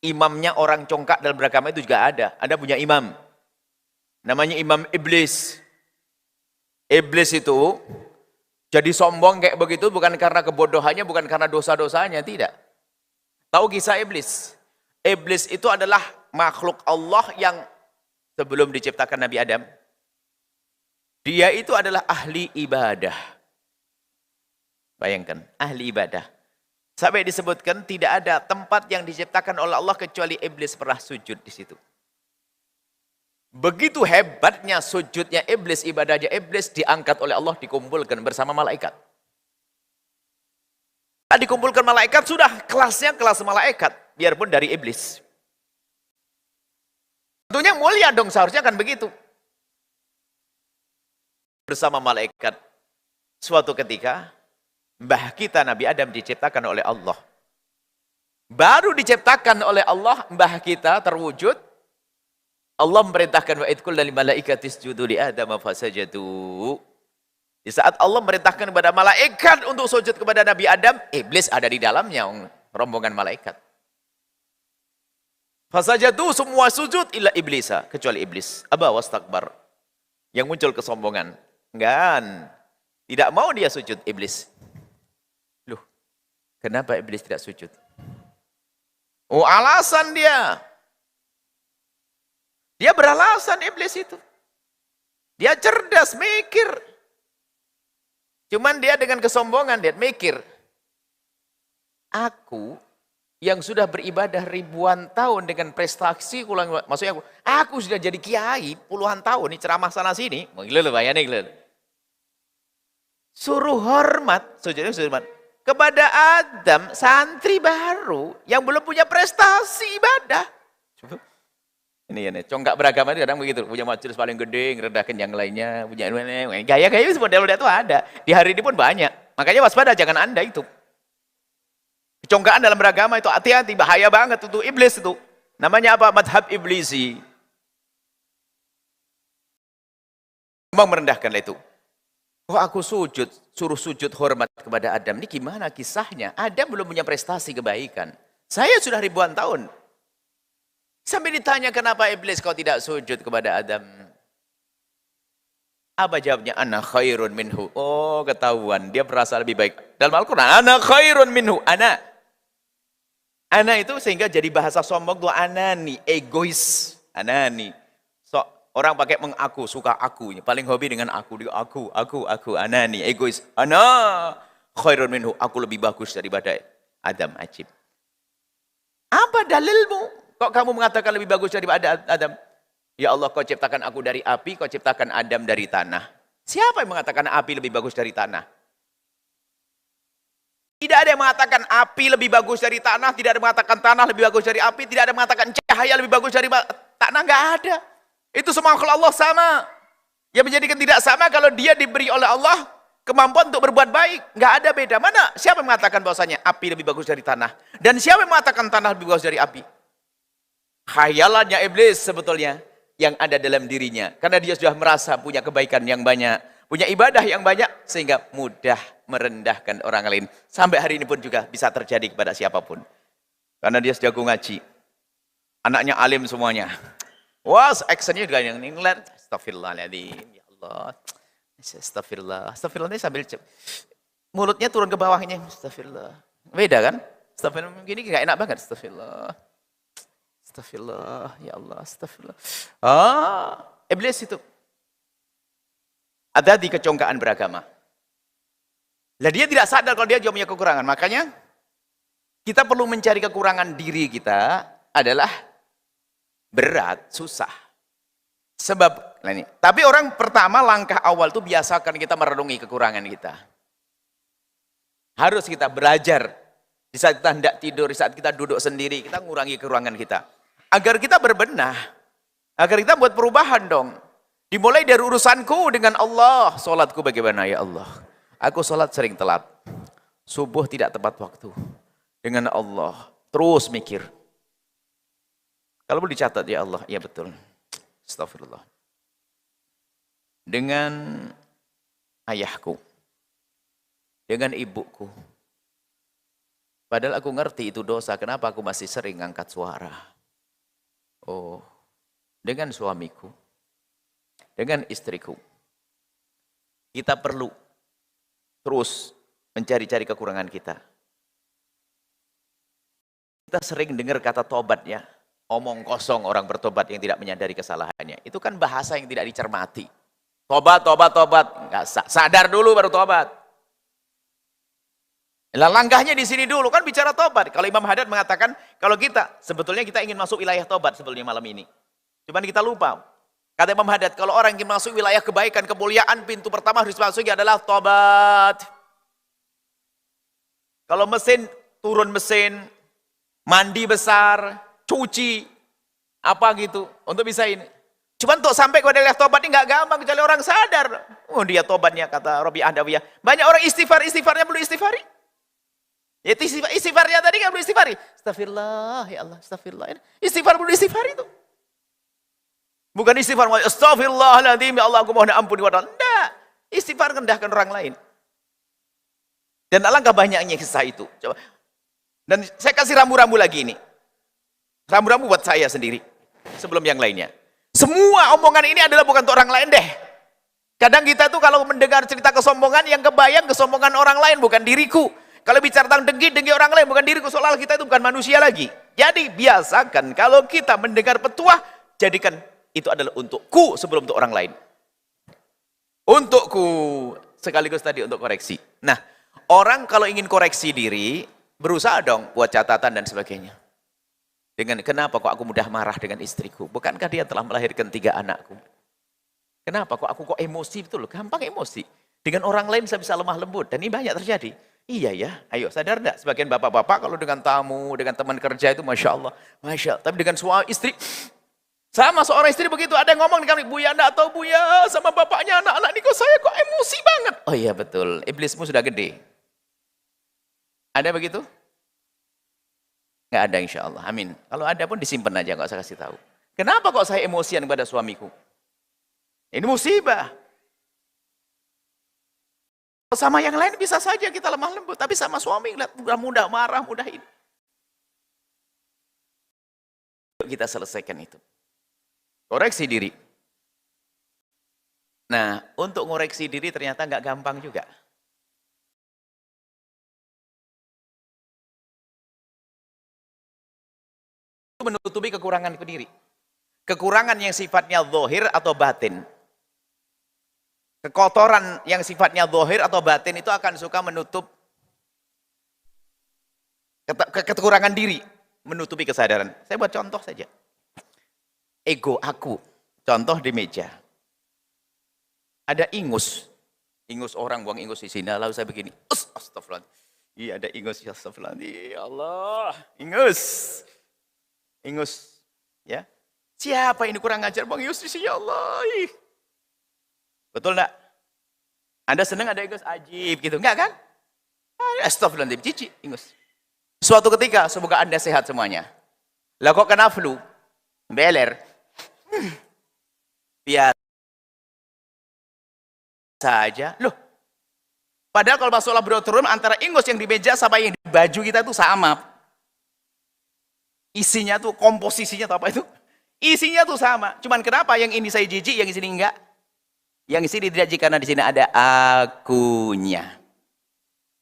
Imamnya orang congkak dalam beragama itu juga ada. Ada punya imam. Namanya Imam Iblis. Iblis itu jadi sombong kayak begitu bukan karena kebodohannya, bukan karena dosa-dosanya, tidak. Tahu kisah Iblis? Iblis itu adalah makhluk Allah yang sebelum diciptakan Nabi Adam, dia itu adalah ahli ibadah. Bayangkan, ahli ibadah. Sampai disebutkan tidak ada tempat yang diciptakan oleh Allah kecuali iblis pernah sujud di situ. Begitu hebatnya sujudnya iblis, ibadahnya iblis diangkat oleh Allah, dikumpulkan bersama malaikat. Dikumpulkan malaikat, sudah kelasnya kelas malaikat, biarpun dari iblis. Tentunya mulia dong, seharusnya kan begitu. Bersama malaikat, suatu ketika, mbah kita Nabi Adam diciptakan oleh Allah. Baru diciptakan oleh Allah, mbah kita terwujud. Allah memerintahkan wa idh qulna lil malaikati isjudu li Adam fasajadu. Di saat Allah memerintahkan kepada malaikat untuk sujud kepada Nabi Adam, iblis ada di dalamnya, rombongan malaikat. Fasajadu, semua sujud illa iblisa, kecuali iblis. Aba wastakbar. Yang muncul kesombongan. Enggak, tidak mau dia sujud, iblis. Loh, kenapa iblis tidak sujud? Oh, alasan dia. Dia beralasan iblis itu. Dia cerdas, mikir. Cuman dia dengan kesombongan, dia mikir. Aku yang sudah beribadah ribuan tahun dengan prestasi, maksudnya aku sudah jadi kiai puluhan tahun, ini ceramah sana sini. Bayangin, suruh hormat, sujudnya suruh hormat kepada Adam, santri baru yang belum punya prestasi ibadah. Ini ya, congkak beragama itu kadang begitu, punya majelis paling gede, ngerendahkan yang lainnya, punya gaya-gaya itu model itu ada. Di hari ini pun banyak. Makanya waspada, jangan Anda itu. Kecongkaan dalam beragama itu hati-hati, bahaya banget itu, iblis itu. Namanya apa? Madhab iblisi. Memang merendahkan itu. Oh, aku sujud, suruh sujud hormat kepada Adam. Ini gimana kisahnya? Adam belum punya prestasi kebaikan. Saya sudah ribuan tahun. Sampai ditanya kenapa iblis kau tidak sujud kepada Adam. Apa jawabnya? Ana khairun minhu. Oh, ketahuan. Dia merasa lebih baik. Dalam Al-Quran, ana khairun minhu. Ana. Ana itu sehingga jadi bahasa sombong tuh anani, egois. Anani. So, orang pakai mengaku, suka aku. Paling hobi dengan aku. Aku. Anani, egois. Ana khairun minhu. Aku lebih bagus daripada Adam, ajib. Apa dalilmu? Kok kamu mengatakan lebih bagus daripada Adam? Ya Allah, kau ciptakan aku dari api, kau ciptakan Adam dari tanah. Siapa yang mengatakan api lebih bagus dari tanah? Tidak ada yang mengatakan api lebih bagus dari tanah, tidak ada yang mengatakan tanah lebih bagus dari api, tidak ada yang mengatakan cahaya lebih bagus dari tanah, enggak ada. Itu semua kalau Allah sama. Yang menjadikan tidak sama kalau dia diberi oleh Allah kemampuan untuk berbuat baik. Enggak ada beda. Mana? Siapa yang mengatakan bahwasanya api lebih bagus dari tanah? Dan siapa yang mengatakan tanah lebih bagus dari api? Khayalannya iblis sebetulnya yang ada dalam dirinya. Karena dia sudah merasa punya kebaikan yang banyak, punya ibadah yang banyak, sehingga mudah merendahkan orang lain. Sampai hari ini pun juga bisa terjadi kepada siapapun. Karena dia sudah ngaji. Anaknya alim semuanya. Wah, actionnya juga yang ngeliat. Astagfirullahaladzim. Ya Allah. Astagfirullah. Astagfirullah ini sambil mulutnya turun ke bawahnya. Astagfirullah. Beda kan? Astagfirullah. Gini gak enak banget. Astagfirullah. Astagfirullah, ya Allah, astagfirullah. Iblis itu. Ada di kecongkaan beragama. Lah dia tidak sadar kalau dia juga punya kekurangan. Makanya kita perlu mencari kekurangan diri kita adalah berat, susah. Sebab, nah ini. Tapi orang pertama langkah awal itu biasakan kita merenungi kekurangan kita. Harus kita belajar. Di saat kita hendak tidur, di saat kita duduk sendiri, kita ngurangi kekurangan kita. Agar kita berbenah, agar kita buat perubahan dong. Dimulai dari urusanku dengan Allah. Sholatku bagaimana ya Allah? Aku sholat sering telat. Subuh tidak tepat waktu. Dengan Allah. Terus mikir. Kalau boleh dicatat ya Allah. Ya betul. Astagfirullah. Dengan ayahku. Dengan ibuku. Padahal aku ngerti itu dosa. Kenapa aku masih sering ngangkat suara? Oh, dengan suamiku, dengan istriku, kita perlu terus mencari-cari kekurangan kita. Kita sering dengar kata tobat ya, omong kosong orang bertobat yang tidak menyadari kesalahannya. Itu kan bahasa yang tidak dicermati. Tobat. Nggak sadar dulu baru tobat. Lah langkahnya di sini dulu kan bicara tobat. Kalau Imam Haddad mengatakan kalau sebetulnya kita ingin masuk wilayah tobat sebetulnya malam ini. Cuman kita lupa. Kata Imam Haddad, kalau orang ingin masuk wilayah kebaikan, kemuliaan, pintu pertama harus dimasuki adalah tobat. Kalau turun mesin, mandi besar, cuci, apa gitu, untuk bisa ini. Cuman untuk sampai kepada wilayah tobat ini nggak gampang, kecuali orang sadar. Oh dia tobatnya, kata Robi Adawiyah. Banyak orang istighfarnya belum istighfari. Ya istighfarnya tadi nggak belum istighfari. Astagfirullah, ya Allah, astagfirullah. Istighfar belum istighfari itu. Bukan istighfar, astagfirullahaladzim, ya Allah, aku mohon ampuni. Tidak, istighfar rendahkan orang lain. Dan alangkah banyaknya kisah itu. Coba. Dan saya kasih rambu-rambu lagi ini. Rambu-rambu buat saya sendiri. Sebelum yang lainnya. Semua omongan ini adalah bukan untuk orang lain deh. Kadang kita tuh kalau mendengar cerita kesombongan, yang kebayang kesombongan orang lain, bukan diriku. Kalau bicara tentang dengki orang lain, bukan diriku. Soal kita itu bukan manusia lagi. Jadi biasakan kalau kita mendengar petuah, jadikan itu adalah untukku sebelum untuk orang lain. Untukku, sekaligus tadi untuk koreksi. Nah, orang kalau ingin koreksi diri, berusaha dong buat catatan dan sebagainya. Dengan kenapa kok aku mudah marah dengan istriku? Bukankah dia telah melahirkan 3 anakku? Kenapa kok emosi betul? Gampang emosi. Dengan orang lain saya bisa lemah lembut. Dan ini banyak terjadi. Iya ya, ayo sadar enggak? Sebagian bapak-bapak kalau dengan tamu, dengan teman kerja itu Masya Allah. Masya Allah. Tapi dengan suami istri, sama seorang istri begitu, ada yang ngomong dengan Buya enggak tahu Buya sama bapaknya anak-anak ini kok saya kok emosi banget. Oh iya betul, iblismu sudah gede. Ada begitu? Enggak ada insya Allah, amin. Kalau ada pun disimpan aja, enggak usah kasih tahu. Kenapa kok saya emosian kepada suamiku? Ini musibah. Sama yang lain bisa saja kita lemah lembut, tapi sama suami lihat mudah marah, mudah ini. Kita selesaikan itu. Koreksi diri. Nah, untuk ngoreksi diri ternyata nggak gampang juga. Itu menutupi kekurangan diri. Kekurangan yang sifatnya zahir atau batin. Kekotoran yang sifatnya zahir atau batin itu akan suka menutup kekurangan diri, menutupi kesadaran. Saya buat contoh saja. Ego aku, contoh di meja. Ada ingus orang buang ingus di sini, lalu saya begini, astagfirullah. Iya ada ingus, astagfirullah. Ya Allah, ingus, ya. Siapa ini kurang ajar buang ingus di sini, ya Allah. Betul enggak? Anda senang ada ingus ajib gitu, enggak kan? Astagfirullah, cici ingus. Suatu ketika, semoga Anda sehat semuanya. Lah kok kena flu, beler. Biasa saja. Loh. Padahal kalau masuk laboratorium antara ingus yang di meja sama yang di baju kita itu sama. Isinya tuh komposisinya atau apa itu? Isinya tuh sama. Cuman kenapa yang ini saya jijik, yang di sini enggak? Yang di sini tidak jijik karena di sini ada akunya.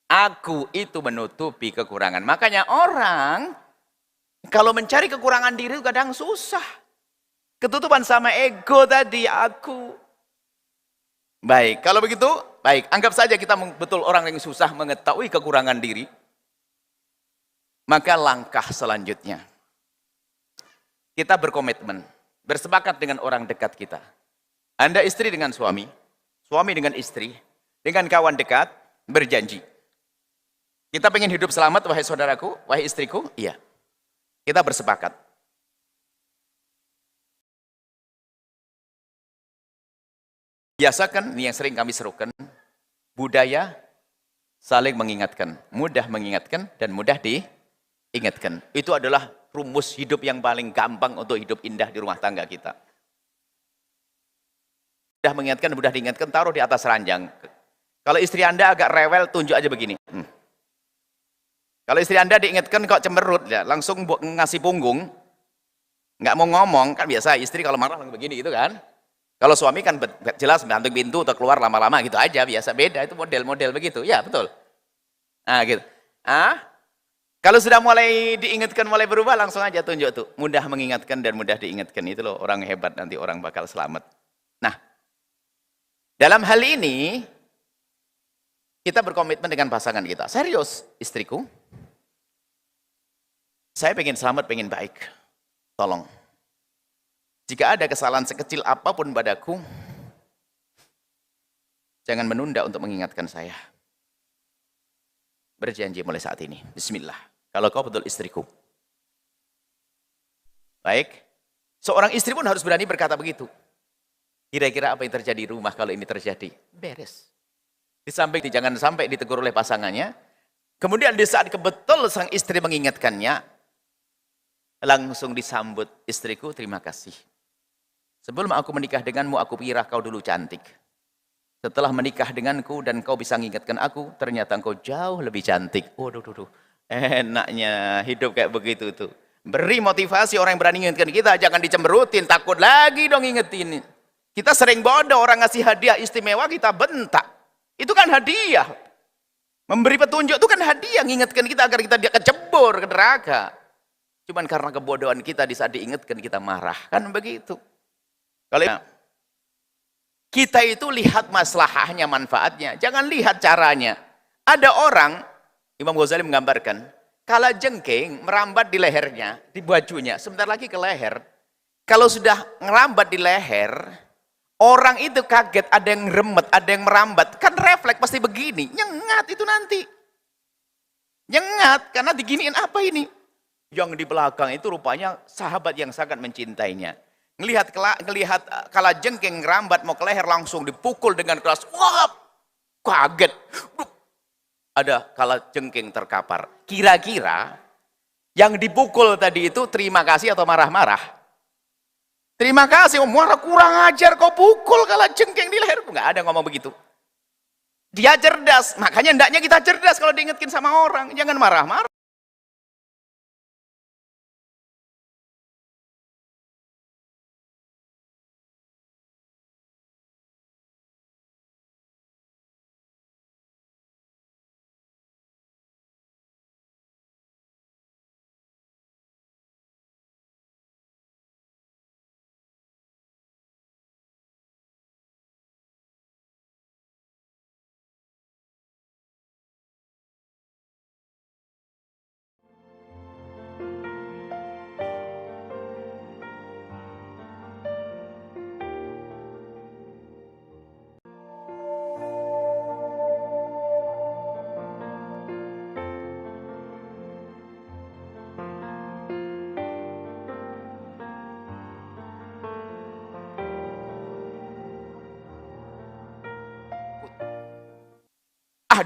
Aku itu menutupi kekurangan. Makanya orang kalau mencari kekurangan diri kadang susah. Ketutupan sama ego tadi, aku. Baik, kalau begitu, baik. Anggap saja kita betul orang yang susah mengetahui kekurangan diri. Maka langkah selanjutnya. Kita berkomitmen, bersepakat dengan orang dekat kita. Anda istri dengan suami dengan istri, dengan kawan dekat, berjanji. Kita pengen hidup selamat, wahai saudaraku, wahai istriku? Iya. Kita bersepakat. Biasakan, ini yang sering kami serukan, budaya saling mengingatkan, mudah mengingatkan dan mudah diingatkan. Itu adalah rumus hidup yang paling gampang untuk hidup indah di rumah tangga kita. Mudah mengingatkan, mudah diingatkan, taruh di atas ranjang. Kalau istri Anda agak rewel, tunjuk aja begini. Kalau istri Anda diingatkan kok cemberut, ya, langsung ngasih punggung, nggak mau ngomong, kan biasa istri kalau marah langsung begini gitu kan. Kalau suami kan jelas banting pintu atau keluar lama-lama gitu aja, biasa beda itu model-model begitu. Ya, betul. Nah, gitu. Kalau sudah mulai diingatkan, mulai berubah, langsung aja tunjuk tuh. Mudah mengingatkan dan mudah diingatkan. Itu loh orang hebat, nanti orang bakal selamat. Nah, dalam hal ini Kita berkomitmen dengan pasangan kita. Serius, istriku. Saya pengen selamat, pengen baik. Tolong. Jika ada kesalahan sekecil apapun padaku, jangan menunda untuk mengingatkan saya. Berjanji mulai saat ini. Bismillah. Kalau kau betul istriku. Baik. Seorang istri pun harus berani berkata begitu. Kira-kira apa yang terjadi di rumah kalau ini terjadi? Beres. Di samping jangan sampai ditegur oleh pasangannya. Kemudian di saat kebetul sang istri mengingatkannya, langsung disambut, istriku terima kasih. Sebelum aku menikah denganmu, aku kira kau dulu cantik. Setelah menikah denganku dan kau bisa mengingatkan aku, ternyata engkau jauh lebih cantik. Waduh, enaknya hidup kayak begitu tuh. Beri motivasi orang yang berani ingatkan kita, jangan dicemberutin, takut lagi dong ingetin. Kita sering bodoh, orang ngasih hadiah istimewa kita bentak. Itu kan hadiah. Memberi petunjuk itu kan hadiah, mengingatkan kita agar kita dia kecebur ke neraka. Cuman karena kebodohan kita di saat diingatkan kita marah, kan begitu. Kalau kita itu lihat maslahahnya, manfaatnya, jangan lihat caranya. Ada orang, Imam Ghazali menggambarkan, kala jengking merambat di lehernya, di bajunya, sebentar lagi ke leher. Kalau sudah merambat di leher, orang itu kaget, ada yang remet, ada yang merambat. Kan refleks pasti begini. Nyengat itu nanti. Nyengat, karena diginiin apa ini? Yang di belakang itu rupanya sahabat yang sangat mencintainya. Ngelihat kala jengking merambat mau ke leher langsung dipukul dengan keras. Wah, kaget. Ada kala jengking terkapar. Kira-kira yang dipukul tadi itu terima kasih atau marah-marah? Terima kasih, marah kurang ajar kau pukul kala jengking di leher. Enggak ada ngomong begitu. Dia cerdas, makanya hendaknya kita cerdas kalau diingatkan sama orang. Jangan marah-marah.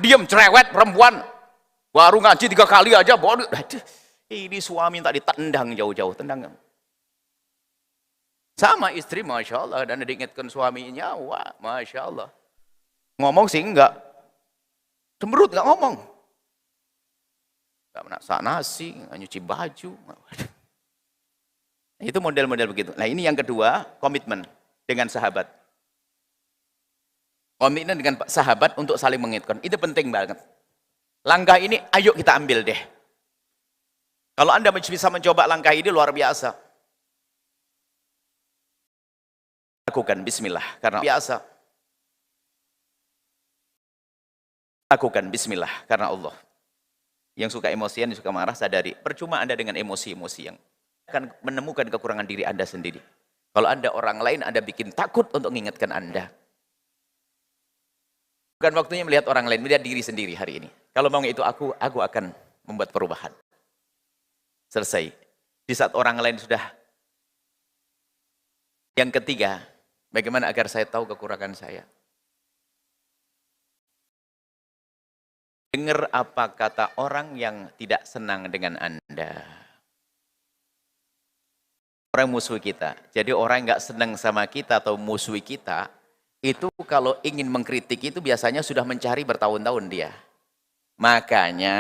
Diam cerewet perempuan. Baru ngaji 3 kali aja bodoh. Ini suami tak ditendang jauh-jauh, tendang. Sama istri, Masya Allah, dan diingatkan suaminya, wah, Masya Allah. Ngomong sih enggak. Cemberut enggak ngomong. Enggak masak nasi, enggak nyuci baju. Itu model-model begitu. Nah ini yang kedua, komitmen dengan sahabat. Komitmen dengan sahabat untuk saling mengingatkan. Itu penting banget. Langkah ini ayo kita ambil deh. Kalau Anda bisa mencoba langkah ini luar biasa. Lakukan bismillah karena biasa. Lakukan bismillah karena Allah. Yang suka emosian, yang suka marah, sadari. Percuma Anda dengan emosi-emosi yang akan menemukan kekurangan diri Anda sendiri. Kalau Anda orang lain, Anda bikin takut untuk mengingatkan Anda. Bukan waktunya melihat orang lain, melihat diri sendiri hari ini. Kalau mau itu aku akan membuat perubahan. Selesai. Di saat orang lain sudah. Yang ketiga, bagaimana agar saya tahu kekurangan saya? Dengar apa kata orang yang tidak senang dengan Anda. Orang musuh kita. Jadi orang yang nggak senang sama kita atau musuh kita, itu kalau ingin mengkritik itu biasanya sudah mencari bertahun-tahun dia. Makanya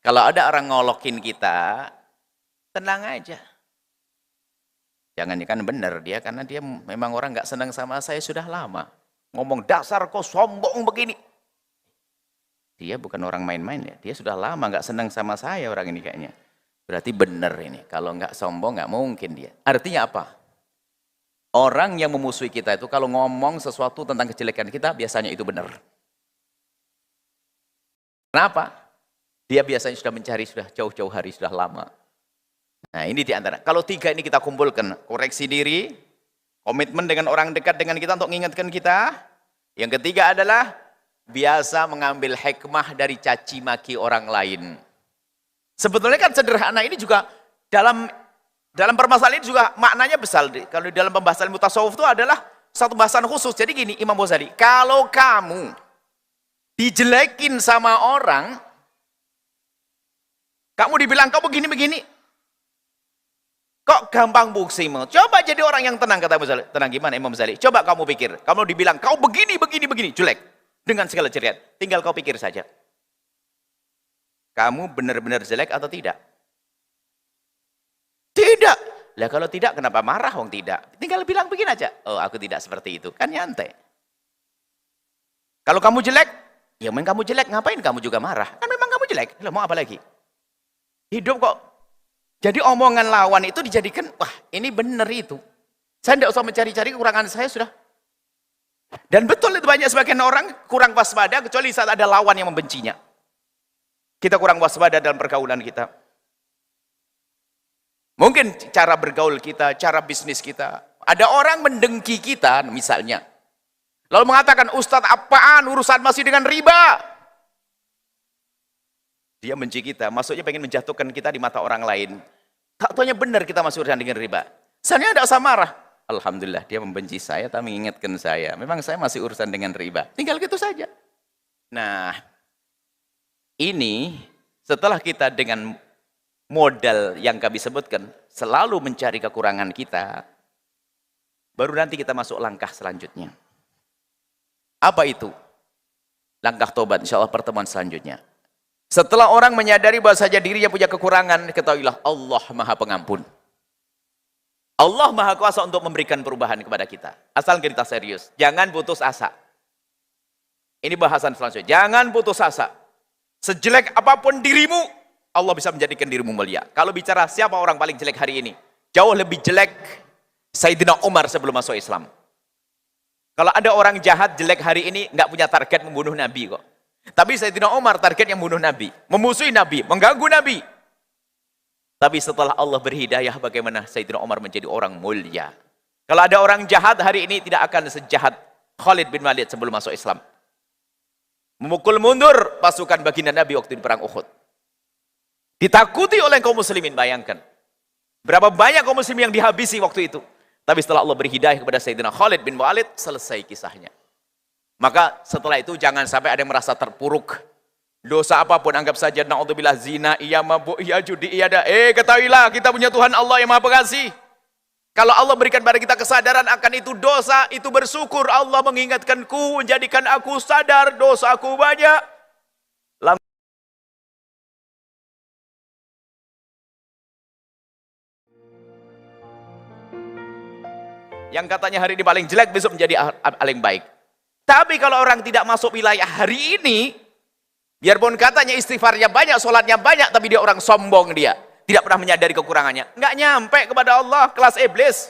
kalau ada orang ngolokin kita, tenang aja. Jangan kan benar dia, karena dia memang orang nggak senang sama saya sudah lama. Ngomong dasar kau sombong begini. Dia bukan orang main-main ya. Dia sudah lama nggak senang sama saya orang ini kayaknya. Berarti benar ini. Kalau nggak sombong nggak mungkin dia. Artinya apa? Orang yang memusuhi kita itu kalau ngomong sesuatu tentang kejelekan kita, biasanya itu benar. Kenapa? Dia biasanya sudah mencari sudah jauh-jauh hari, sudah lama. Nah ini diantara. Kalau 3 ini kita kumpulkan, koreksi diri, komitmen dengan orang dekat dengan kita untuk mengingatkan kita. Yang ketiga adalah biasa mengambil hikmah dari caci maki orang lain. Sebetulnya kan sederhana, ini juga dalam permasalahan ini juga maknanya besar. Kalau dalam pembahasan mutasawuf itu adalah satu bahasan khusus. Jadi gini Imam Ghazali, kalau kamu dijelekin sama orang, kamu dibilang kau begini-begini, kok gampang buksimu? Coba jadi orang yang tenang, kata Imam Ghazali. Tenang gimana Imam Ghazali? Coba kamu pikir, kamu dibilang kau begini, jelek. Dengan segala cirian. Tinggal kau pikir saja. Kamu benar-benar jelek atau tidak? Tidak. Lah kalau tidak, kenapa marah wong tidak? Tinggal bilang begini aja. Oh, aku tidak seperti itu. Kan nyantai. Kalau kamu jelek, ya memang kamu jelek. Ngapain kamu juga marah? Kan memang kamu jelek. Lah mau apa lagi? Hidup kok. Jadi omongan lawan itu dijadikan, wah ini benar itu. Saya tidak usah mencari-cari kekurangan saya sudah. Dan betul itu banyak sebagian orang kurang waspada kecuali saat ada lawan yang membencinya. Kita kurang waspada dalam pergaulan kita. Mungkin cara bergaul kita, cara bisnis kita. Ada orang mendengki kita misalnya. Lalu mengatakan, Ustadz apaan urusan masih dengan riba? Dia benci kita, maksudnya pengen menjatuhkan kita di mata orang lain. Tak taunya benar kita masih urusan dengan riba. Saya tidak usah marah. Alhamdulillah dia membenci saya, tak mengingatkan saya. Memang saya masih urusan dengan riba. Tinggal gitu saja. Nah, ini setelah kita dengan modal yang kami sebutkan, selalu mencari kekurangan kita, baru nanti kita masuk langkah selanjutnya. Apa itu? Langkah tobat, insya Allah pertemuan selanjutnya. Setelah orang menyadari bahwa saja dirinya punya kekurangan, ketahuilah Allah Maha Pengampun. Allah Maha Kuasa untuk memberikan perubahan kepada kita. Asal kita serius. Jangan putus asa. Ini bahasan selanjutnya. Jangan putus asa. Sejelek apapun dirimu, Allah bisa menjadikan dirimu mulia. Kalau bicara siapa orang paling jelek hari ini, jauh lebih jelek Sayyidina Umar sebelum masuk Islam. Kalau ada orang jahat jelek hari ini, nggak punya target membunuh Nabi kok. Tapi Sayyidina Umar targetnya membunuh Nabi, memusuhi Nabi, mengganggu Nabi. Tapi setelah Allah berhidayah, bagaimana Sayyidina Umar menjadi orang mulia. Kalau ada orang jahat hari ini, tidak akan sejahat Khalid bin Walid sebelum masuk Islam. Memukul mundur pasukan baginda Nabi waktu di perang Uhud. Ditakuti oleh kaum muslimin, bayangkan. Berapa banyak kaum muslimin yang dihabisi waktu itu. Tapi setelah Allah berhidayah kepada Sayyidina Khalid bin Walid, selesai kisahnya. Maka setelah itu jangan sampai ada yang merasa terpuruk. Dosa apapun, anggap saja na'udzubillah zina, iya mabuk, iya judi, iya ada. Ketahuilah kita punya Tuhan Allah yang Maha Pengasih. Kalau Allah berikan pada kita kesadaran akan itu dosa, itu bersyukur. Allah mengingatkanku, menjadikan aku sadar dosaku banyak. Yang katanya hari ini paling jelek, besok menjadi paling baik. Tapi kalau orang tidak masuk wilayah hari ini, biarpun katanya istighfarnya banyak, sholatnya banyak, tapi dia orang sombong dia. Tidak pernah menyadari kekurangannya. Nggak nyampe kepada Allah, kelas iblis.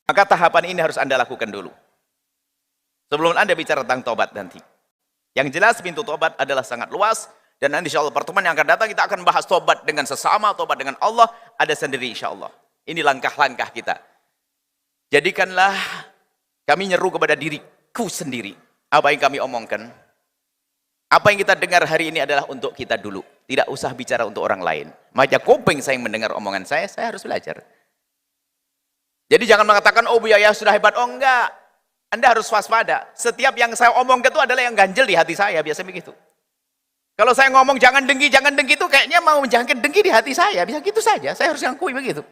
Maka tahapan ini harus Anda lakukan dulu. Sebelum Anda bicara tentang tobat nanti. Yang jelas pintu tobat adalah sangat luas. Dan nanti insya Allah pertemuan yang akan datang, kita akan bahas tobat dengan sesama, tobat dengan Allah. Ada sendiri insya Allah. Ini langkah-langkah kita. Jadikanlah kami nyeru kepada diriku sendiri. Apa yang kami omongkan. Apa yang kita dengar hari ini adalah untuk kita dulu. Tidak usah bicara untuk orang lain. Maka kuping saya mendengar omongan saya harus belajar. Jadi jangan mengatakan, oh Bu Yahya sudah hebat. Oh enggak. Anda harus waspada. Setiap yang saya omongkan itu adalah yang ganjel di hati saya. Biasanya begitu. Kalau saya ngomong jangan dengki itu kayaknya mau menjangkit dengki di hati saya. Bisa gitu saja. Saya harus ngakui begitu.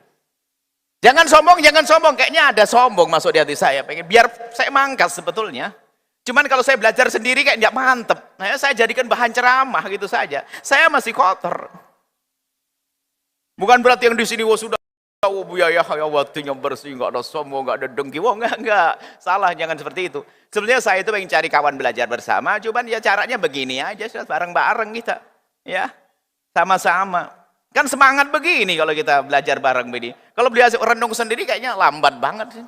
Jangan sombong. Kayaknya ada sombong masuk di hati saya. Biar saya mangkas sebetulnya. Cuman kalau saya belajar sendiri kayak tidak mantep. Nah, saya jadikan bahan ceramah gitu saja. Saya masih kotor. Bukan berarti yang di sini sudah tahu Bu Yahya hatinya bersih, nggak ada sombong, nggak ada dengki. Enggak. Salah, jangan seperti itu. Sebenarnya saya itu pengen cari kawan belajar bersama. Cuman ya caranya begini aja, bareng-bareng kita. Ya, sama-sama. Kan semangat begini kalau kita belajar bareng begini. Kalau beliau renung sendiri kayaknya lambat banget sih.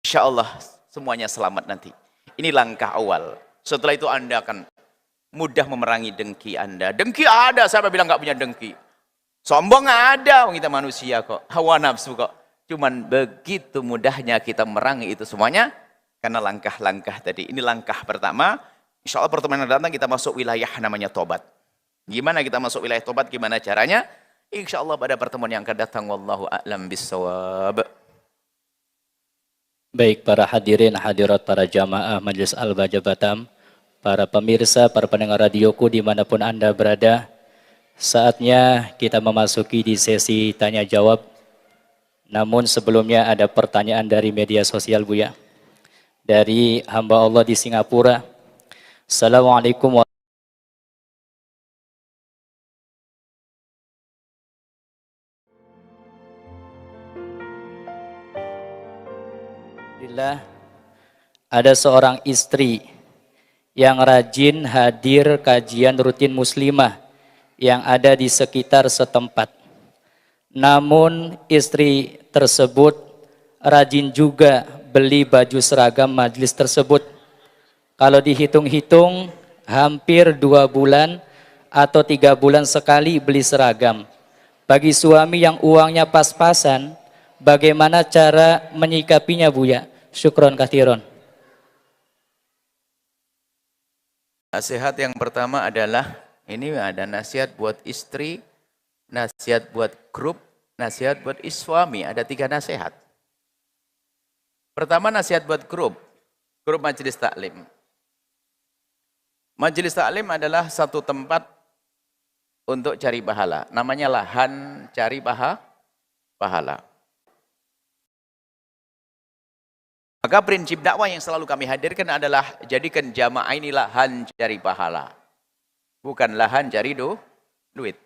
Insya Allah semuanya selamat nanti. Ini langkah awal. Setelah itu Anda akan mudah memerangi dengki Anda. Dengki ada, siapa bilang nggak punya dengki? Sombong ada, kita manusia kok. Hawa nafsu kok. Cuman begitu mudahnya kita memerangi itu semuanya karena langkah-langkah tadi. Ini langkah pertama. Insya Allah pertemuan yang datang kita masuk wilayah namanya tobat. Gimana kita masuk wilayah tobat? Gimana caranya? Insya Allah pada pertemuan yang akan datang. Wallahu a'lam bissawab. Baik para hadirin hadirat para jamaah Majelis Al-Baja Batam, para pemirsa, para pendengar radioku dimanapun Anda berada, saatnya kita memasuki di sesi tanya jawab. Namun sebelumnya ada pertanyaan dari media sosial Buya. Dari hamba Allah di Singapura. Assalamualaikum warahmatullahi. Ada seorang istri yang rajin hadir kajian rutin muslimah yang ada di sekitar setempat. Namun istri tersebut rajin juga beli baju seragam majelis tersebut. Kalau dihitung-hitung hampir 2 bulan atau 3 bulan sekali beli seragam. Bagi suami yang uangnya pas-pasan, bagaimana cara menyikapinya Buya? Syukron kathiron. Nasihat yang pertama adalah, ini ada nasihat buat istri, nasihat buat grup, nasihat buat suami. Ada 3 nasihat. Pertama nasihat buat grup majelis taklim. Majelis taklim adalah satu tempat untuk cari pahala. Namanya lahan cari pahala. Maka prinsip dakwah yang selalu kami hadirkan adalah jadikan jamaah ini lahan cari pahala. Bukan lahan cari duit.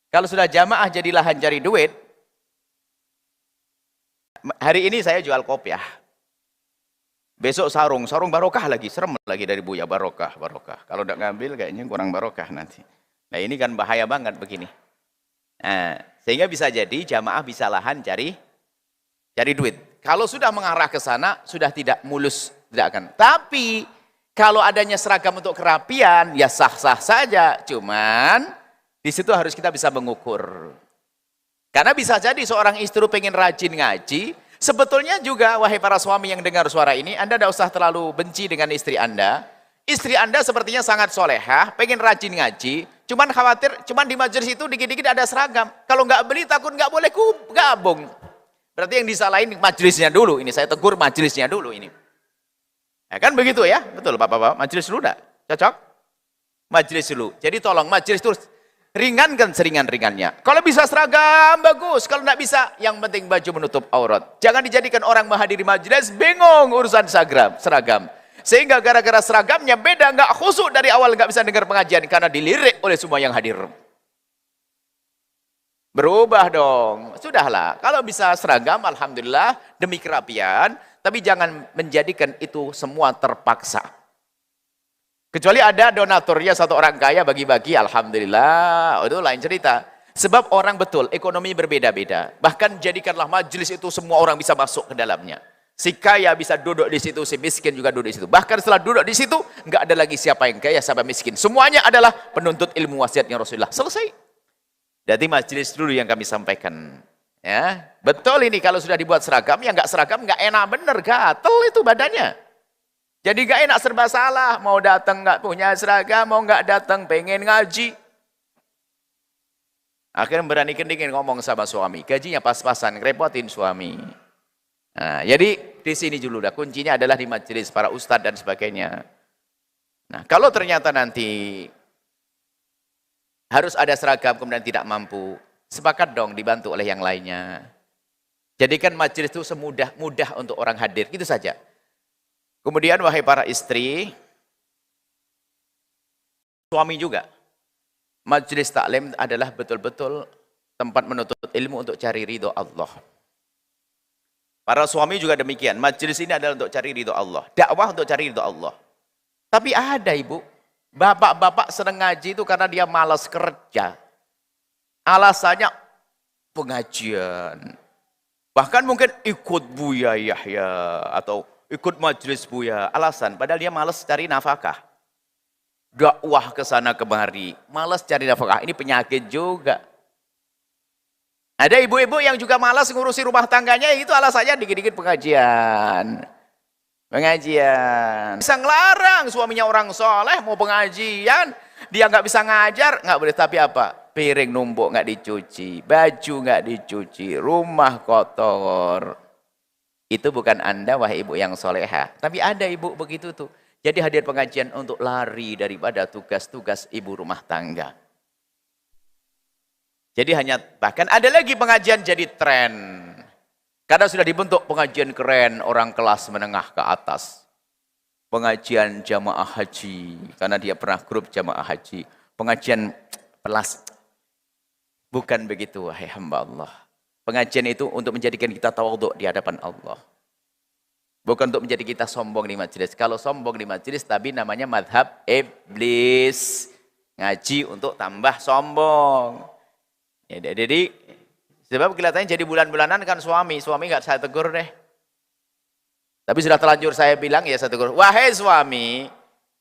Kalau sudah jamaah jadi lahan cari duit, hari ini saya jual kopiah. Besok sarung barokah lagi, serem lagi dari Buya, barokah. Kalau tidak ngambil kayaknya kurang barokah nanti. Nah ini kan bahaya banget begini. Nah, sehingga bisa jadi jamaah bisa lahan cari duit. Kalau sudah mengarah ke sana, sudah tidak mulus, tidak akan. Tapi kalau adanya seragam untuk kerapian, ya sah-sah saja. Cuman di situ harus kita bisa mengukur. Karena bisa jadi seorang istri pengen rajin ngaji. Sebetulnya juga, wahai para suami yang dengar suara ini, Anda tidak usah terlalu benci dengan istri Anda. Istri Anda sepertinya sangat solehah, pengen rajin ngaji. Cuman khawatir, cuman di majelis itu dikit-dikit ada seragam. Kalau nggak beli takut nggak boleh gabung. Berarti yang disalahin majelisnya dulu. Ini saya tegur majelisnya dulu ini. Ya kan begitu ya? Betul Bapak-bapak, majelis dulu enggak? Cocok? Majelis dulu. Jadi tolong majelis terus ringankan seringan-ringannya. Kalau bisa seragam bagus, kalau tidak bisa yang penting baju menutup aurat. Jangan dijadikan orang menghadiri majelis bingung urusan seragam. Sehingga gara-gara seragamnya beda, nggak khusyuk dari awal, nggak bisa dengar pengajian karena dilirik oleh semua yang hadir. Berubah dong. Sudahlah, kalau bisa seragam alhamdulillah demi kerapian, tapi jangan menjadikan itu semua terpaksa. Kecuali ada donaturnya satu orang kaya bagi-bagi, alhamdulillah, itu lain cerita. Sebab orang betul, ekonomi berbeda-beda. Bahkan jadikanlah majelis itu semua orang bisa masuk ke dalamnya. Si kaya bisa duduk di situ, si miskin juga duduk di situ. Bahkan setelah duduk di situ, nggak ada lagi siapa yang kaya, siapa miskin. Semuanya adalah penuntut ilmu wasiatnya Rasulullah. Selesai. Jadi majelis dulu yang kami sampaikan. Ya, betul ini kalau sudah dibuat seragam, ya nggak seragam, nggak enak bener, gatel itu badannya. Jadi gak enak, serba salah. Mau datang gak punya seragam, mau gak datang pengen ngaji. Akhirnya berani dingin ngomong sama suami. Gajinya pas-pasan, ngerepotin suami. Nah, jadi di sini dulu dah. Kuncinya adalah di majelis para ustadz dan sebagainya. Nah, kalau ternyata nanti harus ada seragam kemudian tidak mampu, sepakat dong dibantu oleh yang lainnya. Jadikan majelis itu semudah-mudah untuk orang hadir. Gitu saja. Kemudian wahai para istri, suami juga. Majelis taklim adalah betul-betul tempat menuntut ilmu untuk cari ridho Allah. Para suami juga demikian. Majelis ini adalah untuk cari ridho Allah. Dakwah untuk cari ridho Allah. Tapi ada ibu, bapak-bapak senang ngaji itu karena dia malas kerja. Alasannya pengajian. Bahkan mungkin ikut Buya Yahya atau ikut majelis Buya. Alasan, padahal dia malas cari nafkah. Dakwah ke sana kemari, malas cari nafkah. Ini penyakit juga. Ada ibu-ibu yang juga malas ngurusi rumah tangganya, itu alasannya dikit-dikit pengajian. Pengajian. Bisa ngelarang suaminya orang soleh, mau pengajian, dia nggak bisa ngajar, nggak boleh. Tapi apa? Piring numpuk nggak dicuci, baju nggak dicuci, rumah kotor. Itu bukan Anda, wahai ibu yang soleha. Tapi ada ibu begitu tuh. Jadi hadir pengajian untuk lari daripada tugas-tugas ibu rumah tangga. Jadi bahkan ada lagi pengajian jadi tren. Karena sudah dibentuk pengajian keren orang kelas menengah ke atas. Pengajian jamaah haji. Karena dia pernah grup jamaah haji. Pengajian pelas. Bukan begitu, wahai hamba Allah. Pengajian itu untuk menjadikan kita tawadhu di hadapan Allah. Bukan untuk menjadi kita sombong di majelis. Kalau sombong di majelis, tapi namanya madhab iblis. Ngaji untuk tambah sombong. Ya, jadi sebab kelihatannya jadi bulan-bulanan kan suami nggak saya tegur deh. Tapi sudah terlanjur saya bilang ya saya tegur, wahai suami,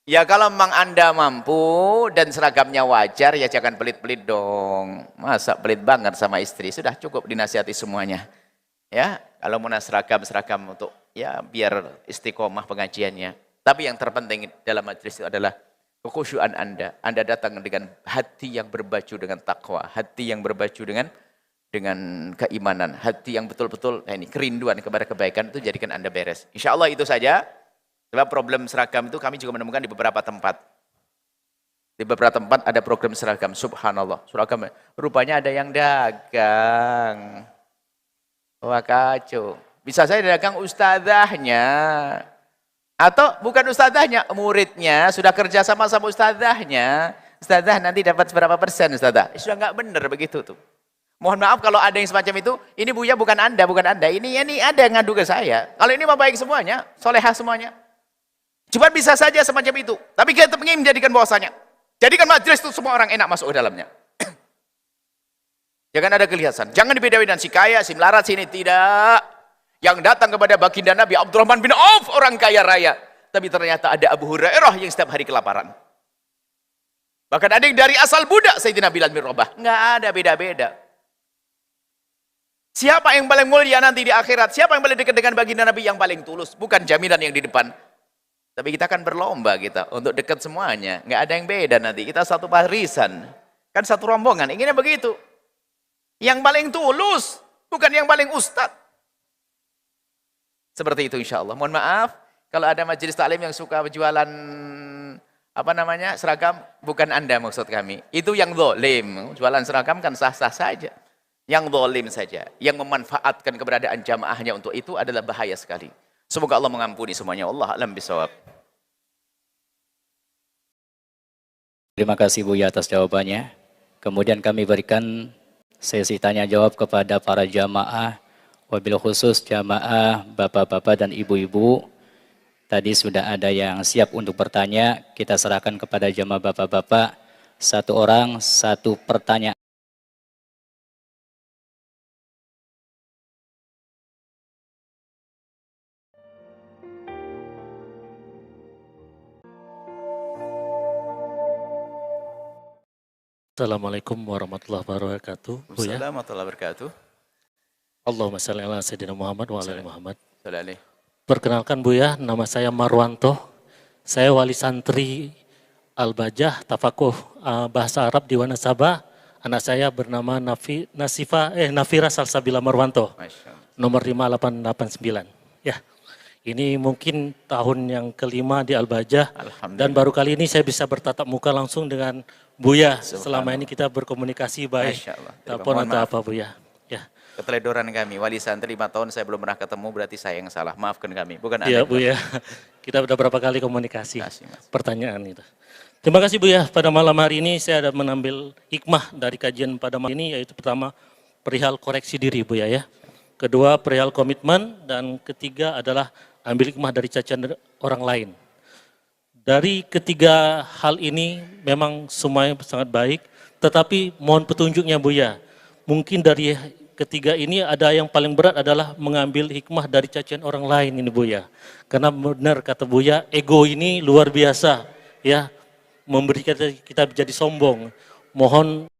ya kalau memang Anda mampu dan seragamnya wajar, ya jangan pelit-pelit dong. Masa pelit banget sama istri, sudah cukup dinasihati semuanya. Ya, kalau mau seragam untuk ya biar istiqomah pengajiannya. Tapi yang terpenting dalam majelis itu adalah kekhusyuan Anda. Anda datang dengan hati yang berbaju dengan takwa, hati yang berbaju dengan keimanan, hati yang betul-betul kerinduan kepada kebaikan, itu jadikan Anda beres. Insya Allah itu saja. Sebab problem seragam itu kami juga menemukan di beberapa tempat. Di beberapa tempat ada program seragam, subhanallah. Seragam rupanya ada yang dagang. Wah kacau. Bisa saya dagang ustadzahnya. Atau bukan ustadzahnya, muridnya sudah kerja sama ustadzahnya. Ustadzah nanti dapat berapa persen ustadzah? Sudah nggak benar begitu tuh. Mohon maaf kalau ada yang semacam itu, ini Buya bukan Anda. Ini ada yang ngadu ke saya. Kalau ini mah baik semuanya, solehah semuanya. Cuma bisa saja semacam itu. Tapi kita ingin menjadikan bahwasanya. Jadikan majelis itu semua orang enak masuk ke dalamnya. Jangan ada kelihatan. Jangan dibedakan si kaya, si melarat, sini. Tidak. Yang datang kepada baginda Nabi Abdurrahman bin Auf, orang kaya raya. Tapi ternyata ada Abu Hurairah yang setiap hari kelaparan. Bahkan ada yang dari asal budak Sayyidina Bilal bin Rabah. Nggak ada beda-beda. Siapa yang paling mulia nanti di akhirat? Siapa yang paling dekat dengan baginda Nabi? Yang paling tulus. Bukan jaminan yang di depan. Tapi kita akan berlomba kita untuk dekat semuanya. Nggak ada yang beda nanti. Kita satu barisan. Kan satu rombongan. Inginnya begitu. Yang paling tulus. Bukan yang paling ustad. Seperti itu insya Allah. Mohon maaf. Kalau ada majelis taklim yang suka berjualan seragam. Bukan Anda maksud kami. Itu yang zalim. Jualan seragam kan sah-sah saja. Yang zalim saja, yang memanfaatkan keberadaan jamaahnya untuk itu adalah bahaya sekali. Semoga Allah mengampuni semuanya. Allah a'lam bishawab. Terima kasih Buya atas jawabannya. Kemudian kami berikan sesi tanya jawab kepada para jamaah, wabil khusus jamaah bapak-bapak dan ibu-ibu. Tadi sudah ada yang siap untuk bertanya. Kita serahkan kepada jamaah bapak-bapak. Satu orang, satu pertanyaan. Assalamualaikum warahmatullahi wabarakatuh. Assalamualaikum warahmatullahi wabarakatuh. Allahumma shalli ala sayyidina Muhammad wa ala ali Muhammad. Salih. Perkenalkan Buya, nama saya Marwanto. Saya wali santri Al-Bajah Tafakuh bahasa Arab di Wanasaba. Anak saya bernama Nafira Salsabila Marwanto. Nomor 5889. Ya. Ini mungkin tahun yang kelima di Al-Bajah. Dan baru kali ini saya bisa bertatap muka langsung dengan Buya. Selama ini kita berkomunikasi baik. Telepon atau apa Buya. Ya. Keteledoran kami, wali santri 5 tahun saya belum pernah ketemu, berarti saya yang salah. Maafkan kami, bukan Anda. Iya Buya. Kita sudah berapa kali komunikasi. Pertanyaan itu. Terima kasih Buya. Pada malam hari ini saya ada mengambil hikmah dari kajian pada malam ini, yaitu pertama perihal koreksi diri Buya ya. Kedua perihal komitmen, dan ketiga adalah ambil hikmah dari cacian orang lain. Dari ketiga hal ini memang semuanya sangat baik, tetapi mohon petunjuknya Buya. Mungkin dari ketiga ini ada yang paling berat adalah mengambil hikmah dari cacian orang lain ini Buya. Karena benar kata Buya, ego ini luar biasa ya, memberi kita jadi sombong. Mohon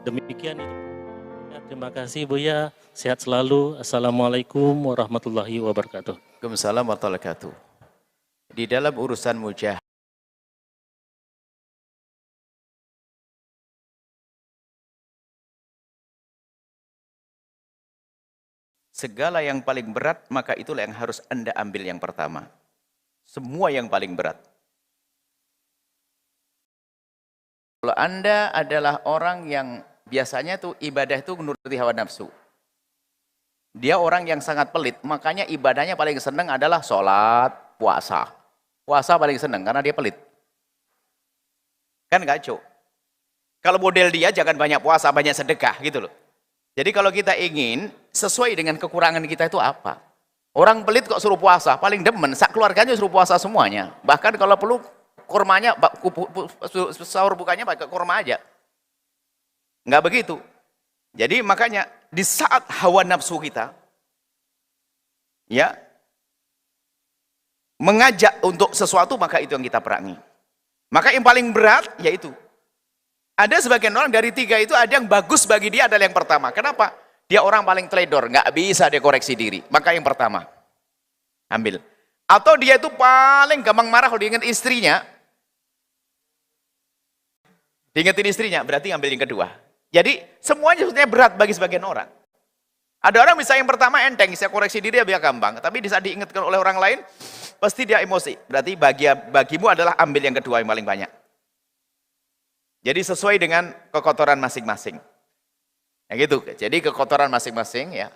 demikian itu. Ya, terima kasih Buya, sehat selalu. Assalamualaikum warahmatullahi wabarakatuh. Waalaikumsalam warahmatullahi wabarakatuh. Di dalam urusan mujahid, segala yang paling berat, maka itulah yang harus Anda ambil yang pertama. Semua yang paling berat. Kalau Anda adalah orang yang biasanya tuh ibadah itu menuruti hawa nafsu. Dia orang yang sangat pelit, makanya ibadahnya paling senang adalah sholat, puasa. Puasa paling senang karena dia pelit. Kan kacau. Kalau model dia jangan banyak puasa, banyak sedekah gitu loh. Jadi kalau kita ingin sesuai dengan kekurangan kita itu apa? Orang pelit kok suruh puasa, paling demen, sak keluarganya suruh puasa semuanya. Bahkan kalau perlu kurmanya, sahur bukanya pakai kurma aja. Enggak begitu. Jadi makanya di saat hawa nafsu kita, ya, mengajak untuk sesuatu, maka itu yang kita perangi. Maka yang paling berat yaitu ada sebagian orang dari tiga itu ada yang bagus bagi dia adalah yang pertama. Kenapa? Dia orang paling teledor, nggak bisa dia koreksi diri. Maka yang pertama, ambil. Atau dia itu paling gampang marah kalau diingat istrinya. Diingetin istrinya, berarti ambil yang kedua. Jadi semuanya sebetulnya berat bagi sebagian orang. Ada orang misalnya yang pertama enteng, saya koreksi diri biar gampang. Tapi di saat diingatkan oleh orang lain, pasti dia emosi. Berarti bagimu adalah ambil yang kedua yang paling banyak. Jadi sesuai dengan kekotoran masing-masing. Ya gitu. Jadi kekotoran masing-masing ya.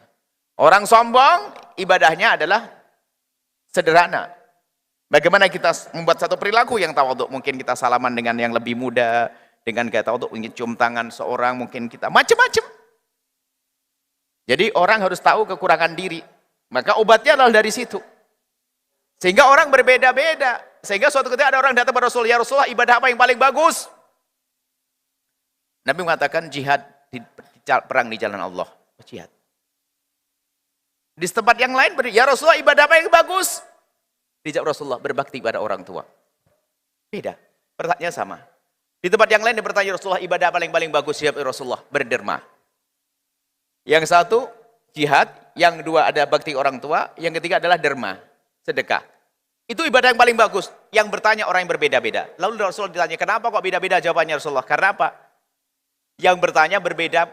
Orang sombong ibadahnya adalah sederhana. Bagaimana kita membuat satu perilaku yang tawadhu, mungkin kita salaman dengan yang lebih muda, dengan gaya tawadhu, ingin cium tangan seorang, mungkin kita macam-macam. Jadi orang harus tahu kekurangan diri. Maka obatnya adalah dari situ. Sehingga orang berbeda-beda. Sehingga suatu ketika ada orang datang kepada Rasul, ya Rasulullah, ibadah apa yang paling bagus? Nabi mengatakan jihad, perang di jalan Allah. Jihad. Di tempat yang lain, ya Rasulullah, ibadah apa yang bagus? Dijawab Rasulullah, berbakti pada orang tua. Beda. Pertanyaannya sama. Di tempat yang lain bertanya Rasulullah, ibadah apa yang paling bagus? Ya Rasulullah, berderma. Yang satu, jihad. Yang dua, ada bakti orang tua. Yang ketiga adalah derma, sedekah. Itu ibadah yang paling bagus. Yang bertanya orang yang berbeda-beda. Lalu Rasulullah ditanya, kenapa kok beda-beda jawabannya Rasulullah? Karena apa? Yang bertanya berbeda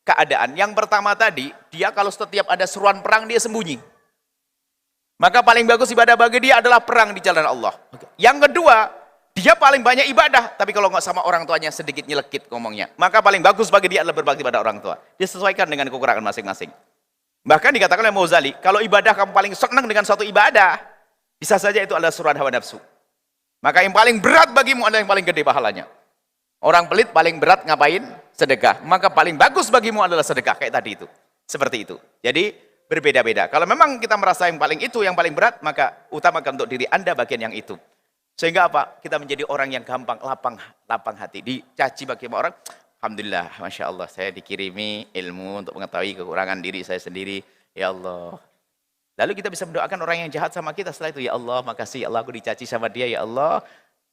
keadaan. Yang pertama tadi, dia kalau setiap ada seruan perang, dia sembunyi. Maka paling bagus ibadah bagi dia adalah perang di jalan Allah. Yang kedua, dia paling banyak ibadah. Tapi kalau nggak sama orang tuanya, sedikit nyelekit ngomongnya. Maka paling bagus bagi dia adalah berbakti pada orang tua. Disesuaikan dengan kekurangan masing-masing. Bahkan dikatakan oleh Mauzali, kalau ibadah kamu paling senang dengan suatu ibadah, bisa saja itu adalah suruhan hawa nafsu. Maka yang paling berat bagimu adalah yang paling gede pahalanya. Orang pelit paling berat ngapain? Sedekah. Maka paling bagus bagimu adalah sedekah. Kayak tadi itu. Seperti itu. Jadi berbeda-beda. Kalau memang kita merasa yang paling itu, yang paling berat, maka utamakan untuk diri Anda bagian yang itu. Sehingga apa? Kita menjadi orang yang gampang, lapang hati. Dicaci bagi orang. Alhamdulillah, Masya Allah. Saya dikirimi ilmu untuk mengetahui kekurangan diri saya sendiri. Ya Allah. Lalu kita bisa mendoakan orang yang jahat sama kita setelah itu. Ya Allah, makasih. Ya Allah, aku dicaci sama dia. Ya Allah.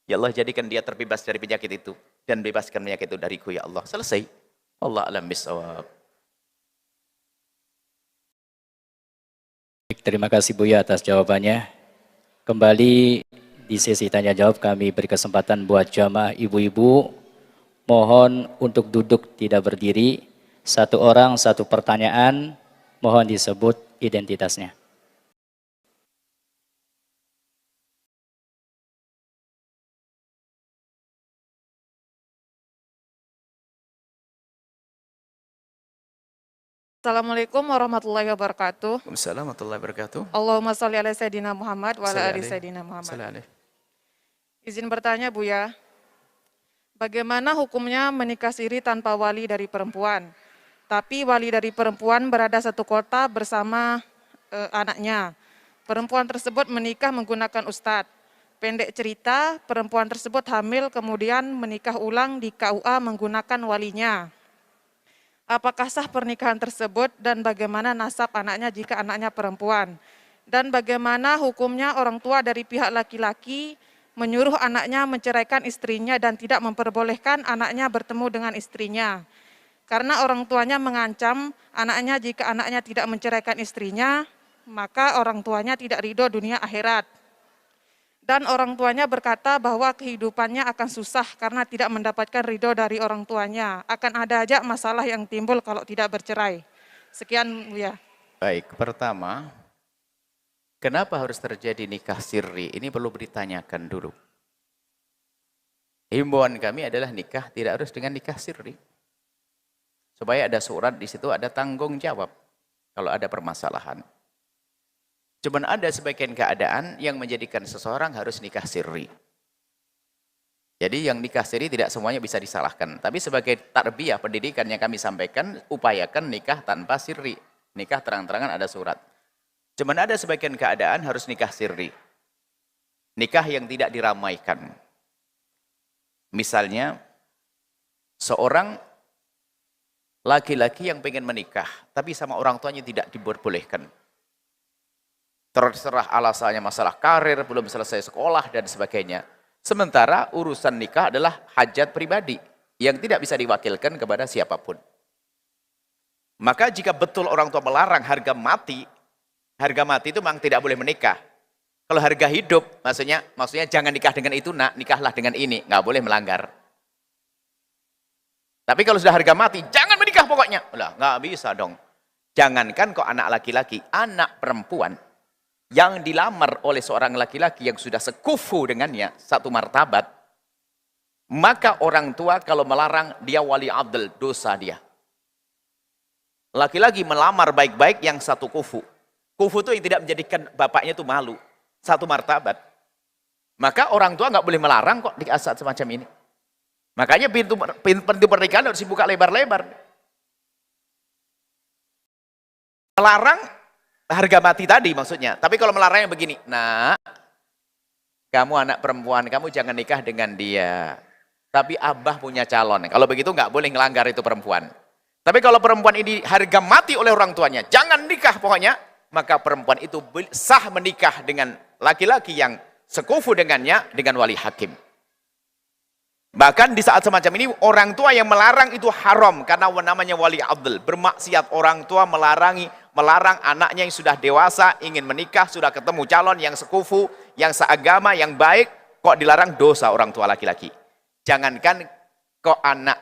Ya Allah, jadikan dia terbebas dari penyakit itu. Dan bebaskan penyakit itu dariku, ya Allah. Selesai. Allah alam bisawab. Terima kasih Buya atas jawabannya. Kembali di sesi tanya jawab kami beri kesempatan buat jamaah ibu-ibu. Mohon untuk duduk tidak berdiri. Satu orang, satu pertanyaan. Mohon disebut identitasnya. Assalamualaikum warahmatullahi wabarakatuh. Waalaikumsalam warahmatullahi wabarakatuh. Allahumma sholli ala Sayyidina Muhammad wa ala ali Sayyidina Muhammad. Izin bertanya Buya, bagaimana hukumnya menikah siri tanpa wali dari perempuan? Tapi wali dari perempuan berada satu kota bersama anaknya. Perempuan tersebut menikah menggunakan ustadz. Pendek cerita, perempuan tersebut hamil kemudian menikah ulang di KUA menggunakan walinya. Apakah sah pernikahan tersebut dan bagaimana nasab anaknya jika anaknya perempuan? Dan bagaimana hukumnya orang tua dari pihak laki-laki menyuruh anaknya menceraikan istrinya dan tidak memperbolehkan anaknya bertemu dengan istrinya? Karena orang tuanya mengancam anaknya jika anaknya tidak menceraikan istrinya, maka orang tuanya tidak ridho dunia akhirat. Dan orang tuanya berkata bahwa kehidupannya akan susah karena tidak mendapatkan ridho dari orang tuanya. Akan ada aja masalah yang timbul kalau tidak bercerai. Sekian, Buya. Baik, pertama, kenapa harus terjadi nikah sirri? Ini perlu ditanyakan dulu. Himbauan kami adalah nikah tidak harus dengan nikah sirri. Supaya ada surat di situ, ada tanggung jawab kalau ada permasalahan. Cuman ada sebagian keadaan yang menjadikan seseorang harus nikah sirri. Jadi yang nikah sirri tidak semuanya bisa disalahkan. Tapi sebagai tarbiyah pendidikan yang kami sampaikan, upayakan nikah tanpa sirri. Nikah terang-terangan ada surat. Cuman ada sebagian keadaan harus nikah sirri. Nikah yang tidak diramaikan. Misalnya, seorang laki-laki yang pengen menikah, tapi sama orang tuanya tidak diperbolehkan. Terserah alasannya masalah karir, belum selesai sekolah, dan sebagainya. Sementara urusan nikah adalah hajat pribadi, yang tidak bisa diwakilkan kepada siapapun. Maka jika betul orang tua melarang harga mati itu memang tidak boleh menikah. Kalau harga hidup, maksudnya jangan nikah dengan itu nak, nikahlah dengan ini, nggak boleh melanggar. Tapi kalau sudah harga mati, jangan menikah pokoknya. Lah, nggak bisa dong. Jangankan kok anak laki-laki, anak perempuan yang dilamar oleh seorang laki-laki yang sudah sekufu dengannya, satu martabat, maka orang tua kalau melarang, dia wali adl, dosa dia. Laki-laki melamar baik-baik yang satu kufu. Kufu itu yang tidak menjadikan bapaknya itu malu, satu martabat. Maka orang tua nggak boleh melarang kok di saat semacam ini. Makanya pintu pernikahan harus dibuka lebar-lebar. Melarang harga mati tadi maksudnya. Tapi kalau melarangnya begini, nah, kamu anak perempuan, kamu jangan nikah dengan dia. Tapi abah punya calon. Kalau begitu nggak boleh ngelanggar itu perempuan. Tapi kalau perempuan ini harga mati oleh orang tuanya, jangan nikah pokoknya, maka perempuan itu sah menikah dengan laki-laki yang sekufu dengannya dengan wali hakim. Bahkan di saat semacam ini, orang tua yang melarang itu haram karena namanya wali adl. Bermaksiat orang tua melarang anaknya yang sudah dewasa, ingin menikah, sudah ketemu calon yang sekufu, yang seagama, yang baik, kok dilarang, dosa orang tua laki-laki. Jangankan kok anak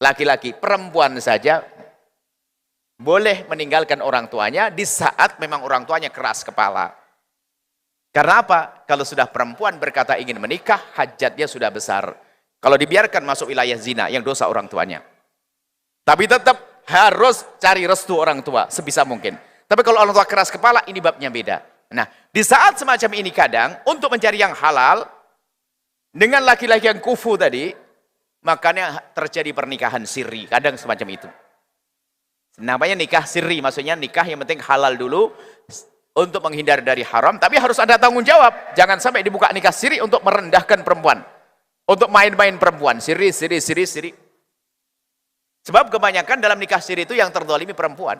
laki-laki, perempuan saja boleh meninggalkan orang tuanya di saat memang orang tuanya keras kepala. Karena apa? Kalau sudah perempuan berkata ingin menikah, hajatnya sudah besar. Kalau dibiarkan masuk wilayah zina, yang dosa orang tuanya. Tapi tetap harus cari restu orang tua sebisa mungkin. Tapi kalau orang tua keras kepala, ini babnya beda. Nah, di saat semacam ini kadang untuk mencari yang halal dengan laki-laki yang kufu tadi, makanya terjadi pernikahan sirri, kadang semacam itu. Namanya nikah sirri, maksudnya nikah yang penting halal dulu untuk menghindar dari haram, tapi harus ada tanggung jawab. Jangan sampai dibuka nikah sirri untuk merendahkan perempuan, untuk main-main perempuan, sirri. Sebab kebanyakan dalam nikah sirri itu yang terdolimi perempuan.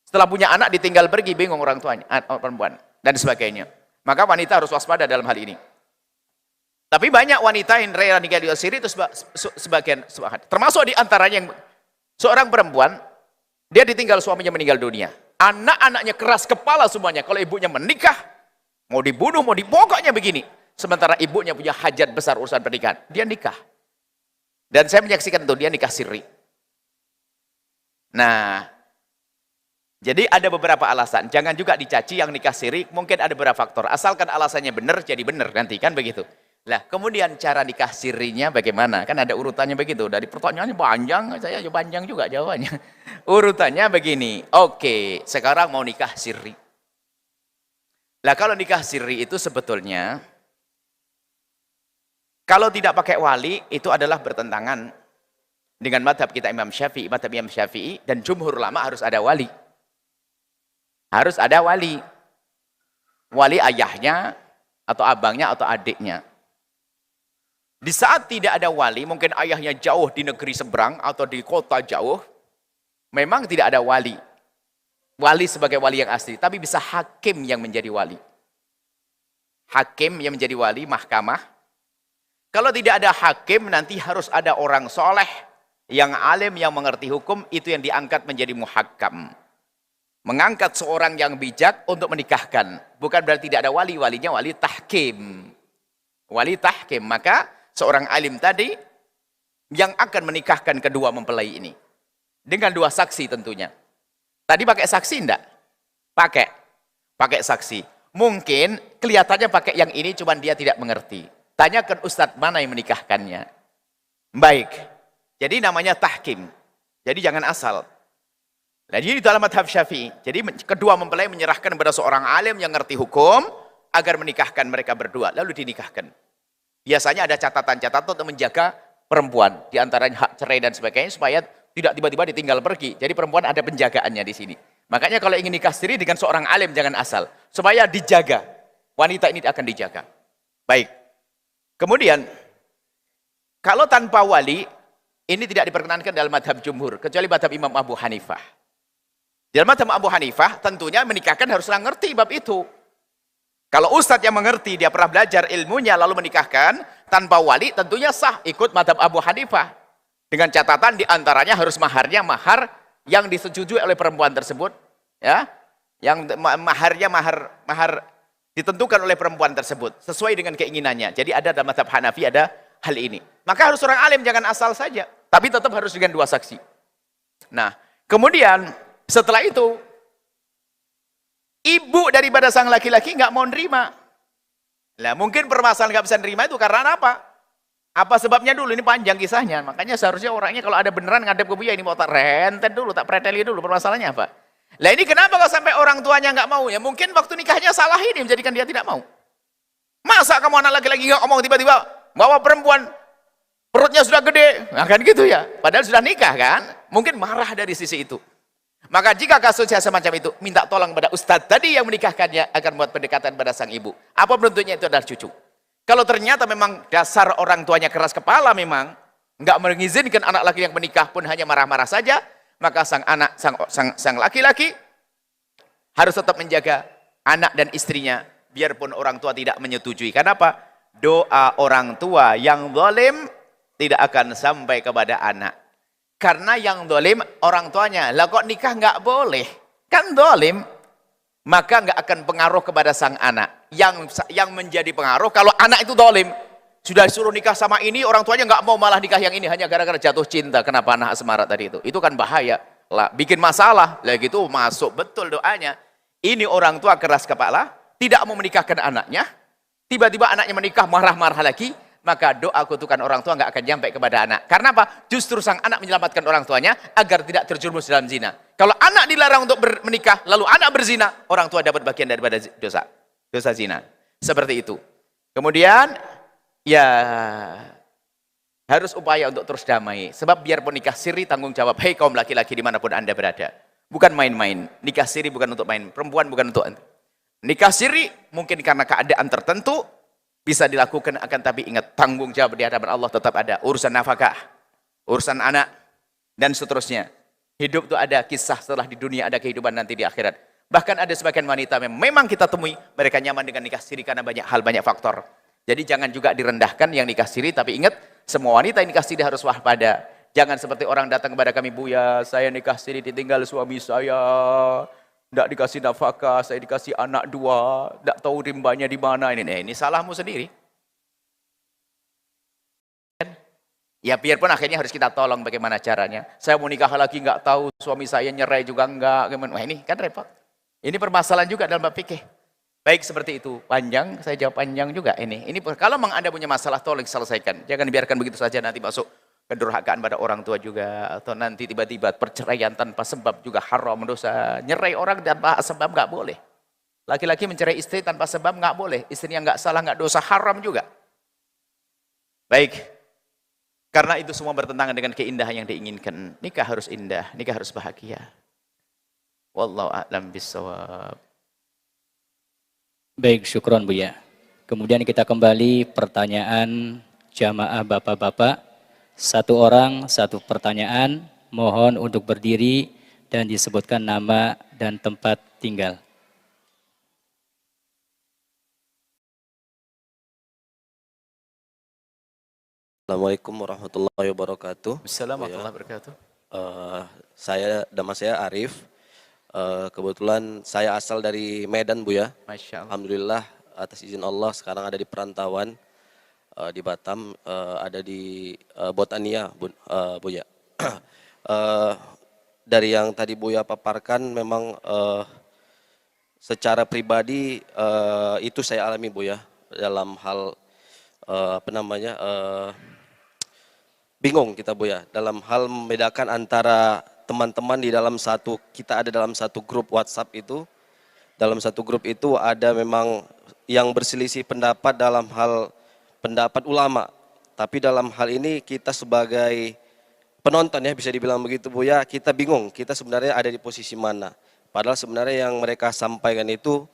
Setelah punya anak ditinggal pergi, bingung orang tuanya, perempuan, dan sebagainya. Maka wanita harus waspada dalam hal ini. Tapi banyak wanita yang rela nikah di sirri itu sebagian, termasuk di antaranya yang seorang perempuan, dia ditinggal suaminya meninggal dunia. Anak-anaknya keras kepala semuanya. Kalau ibunya menikah, mau dibunuh, pokoknya begini. Sementara ibunya punya hajat besar urusan pernikahan, dia nikah. Dan saya menyaksikan itu, dia nikah sirri. Nah, jadi ada beberapa alasan. Jangan juga dicaci yang nikah sirri, mungkin ada beberapa faktor. Asalkan alasannya benar, jadi benar nanti, kan begitu. Lah, kemudian cara nikah sirrinya bagaimana? Kan ada urutannya begitu. Dari pertanyaannya panjang, saya panjang juga jawabannya. Urutannya begini. Oke, sekarang mau nikah sirri. Lah, kalau nikah sirri itu sebetulnya kalau tidak pakai wali itu adalah bertentangan dengan madhab kita Imam Syafi'i dan jumhur ulama harus ada wali. Harus ada wali. Wali ayahnya, atau abangnya atau adiknya. Di saat tidak ada wali, mungkin ayahnya jauh di negeri seberang atau di kota jauh, memang tidak ada wali. Wali sebagai wali yang asli, tapi bisa hakim yang menjadi wali. Hakim yang menjadi wali, mahkamah. Kalau tidak ada hakim, nanti harus ada orang soleh, yang alim, yang mengerti hukum, itu yang diangkat menjadi muhakkam. Mengangkat seorang yang bijak untuk menikahkan. Bukan berarti tidak ada wali, walinya wali tahkim. Wali tahkim, maka seorang alim tadi yang akan menikahkan kedua mempelai ini. Dengan dua saksi tentunya. Tadi pakai saksi enggak? Pakai saksi. Mungkin kelihatannya pakai yang ini, cuman dia tidak mengerti. Tanyakan ustadz mana yang menikahkannya. Baik. Jadi namanya tahkim. Jadi jangan asal. Jadi di dalam madhab Syafi'i. Jadi kedua mempelai menyerahkan kepada seorang alim yang ngerti hukum agar menikahkan mereka berdua. Lalu dinikahkan. Biasanya ada catatan-catatan untuk menjaga perempuan. Di antaranya hak cerai dan sebagainya supaya tidak tiba-tiba ditinggal pergi. Jadi perempuan ada penjagaannya di sini. Makanya kalau ingin nikah siri dengan seorang alim jangan asal. Supaya dijaga. Wanita ini akan dijaga. Baik. Kemudian, kalau tanpa wali, ini tidak diperkenankan dalam madhab jumhur. Kecuali madhab Imam Abu Hanifah. Dalam madhab Abu Hanifah, tentunya menikahkan haruslah ngerti bab itu. Kalau ustadz yang mengerti, dia pernah belajar ilmunya, lalu menikahkan, tanpa wali, tentunya sah ikut madhab Abu Hanifah. Dengan catatan diantaranya harus maharnya mahar yang disetujui oleh perempuan tersebut. Ya, yang maharnya mahar ditentukan oleh perempuan tersebut. Sesuai dengan keinginannya. Jadi ada dalam madhab Hanafi ada hal ini. Maka harus orang alim, jangan asal saja. Tapi tetap harus dengan dua saksi. Nah, kemudian setelah itu, ibu daripada sang laki-laki nggak mau nerima. Nah, mungkin permasalahan nggak bisa nerima itu karena apa? Apa sebabnya dulu? Ini panjang kisahnya. Makanya seharusnya orangnya kalau ada beneran ngadep ke Buya ini mau tak rentet dulu, tak preteli dulu. Permasalahannya apa? Lah ini kenapa kalau sampai orang tuanya nggak mau? Ya mungkin waktu nikahnya salah ini menjadikan dia tidak mau. Masa kamu anak laki-laki nggak ngomong tiba-tiba bawa perempuan perutnya sudah gede, nah, kan gitu ya. Padahal sudah nikah kan? Mungkin marah dari sisi itu. Maka jika kasusnya semacam itu, minta tolong pada ustadz tadi yang menikahkannya agar membuat pendekatan pada sang ibu. Apa bentuknya itu adalah cucu. Kalau ternyata memang dasar orang tuanya keras kepala memang, nggak mengizinkan anak laki yang menikah pun hanya marah-marah saja, maka sang laki-laki harus tetap menjaga anak dan istrinya, biarpun orang tua tidak menyetujui. Kenapa? Doa orang tua yang zalim tidak akan sampai kepada anak. Karena yang dolim orang tuanya. Lah kok nikah nggak boleh? Kan dolim. Maka nggak akan pengaruh kepada sang anak. Yang menjadi pengaruh kalau anak itu dolim. Sudah disuruh nikah sama ini, orang tuanya nggak mau malah nikah yang ini. Hanya gara-gara jatuh cinta. Kenapa anak asmara tadi itu? Itu kan bahaya. Lah, bikin masalah. Lah gitu masuk betul doanya. Ini orang tua keras kepala. Tidak mau menikahkan anaknya. Tiba-tiba anaknya menikah marah-marah lagi. Maka doa kutukan orang tua nggak akan sampai kepada anak. Karena apa? Justru sang anak menyelamatkan orang tuanya agar tidak terjerumus dalam zina. Kalau anak dilarang untuk menikah, lalu anak berzina, orang tua dapat bagian daripada dosa zina. Seperti itu. Kemudian, ya harus upaya untuk terus damai. Sebab biarpun nikah siri tanggung jawab. Hei kaum laki-laki dimanapun anda berada. Bukan main-main. Nikah siri bukan untuk main. Perempuan bukan untuk nikah siri mungkin karena keadaan tertentu. Bisa dilakukan, akan tapi ingat tanggung jawab di hadapan Allah tetap ada. Urusan nafkah, urusan anak, dan seterusnya. Hidup itu ada kisah setelah di dunia, ada kehidupan nanti di akhirat. Bahkan ada sebagian wanita memang kita temui, mereka nyaman dengan nikah siri karena banyak hal, banyak faktor. Jadi jangan juga direndahkan yang nikah siri, tapi ingat, semua wanita yang nikah siri harus waspada. Jangan seperti orang datang kepada kami, Buya, saya nikah siri ditinggal suami saya. Tidak dikasih nafkah, saya dikasih anak 2, tidak tahu rimbanya di mana ini salahmu sendiri. Ya biarpun akhirnya harus kita tolong bagaimana caranya. Saya mau nikah lagi nggak tahu, suami saya nyerai juga enggak. Wah ini kan repot. Ini permasalahan juga dalam bab fikih. Baik seperti itu, panjang, saya jawab panjang juga ini. Ini kalau memang Anda punya masalah tolong selesaikan. Jangan biarkan begitu saja nanti masuk kedurhakaan pada orang tua juga, atau nanti tiba-tiba perceraian tanpa sebab juga haram, dosa. Nyerai orang tanpa sebab nggak boleh. Laki-laki mencerai istri tanpa sebab nggak boleh. Istrinya nggak salah, nggak dosa, haram juga. Baik, karena itu semua bertentangan dengan keindahan yang diinginkan. Nikah harus indah, nikah harus bahagia. Wallahu a'lam bishawab. Baik, syukron Buya. Kemudian kita kembali pertanyaan jamaah bapak-bapak. Satu orang, satu pertanyaan. Mohon untuk berdiri dan disebutkan nama dan tempat tinggal. Assalamualaikum warahmatullahi wabarakatuh. Assalamualaikum warahmatullahi wabarakatuh. Nama saya Arif. Kebetulan saya asal dari Medan, Buya. Masya Allah. Alhamdulillah atas izin Allah sekarang ada di perantauan di Batam, ada di Botania, Buya. Dari yang tadi Buya paparkan memang secara pribadi itu saya alami, Buya, dalam hal bingung kita, Buya, dalam hal membedakan antara teman-teman di dalam kita ada dalam satu grup WhatsApp itu. Dalam satu grup itu ada memang yang berselisih pendapat dalam hal pendapat ulama. Tapi dalam hal ini kita sebagai penonton, ya bisa dibilang begitu, Buya, kita bingung, kita sebenarnya ada di posisi mana. Padahal sebenarnya yang mereka sampaikan itu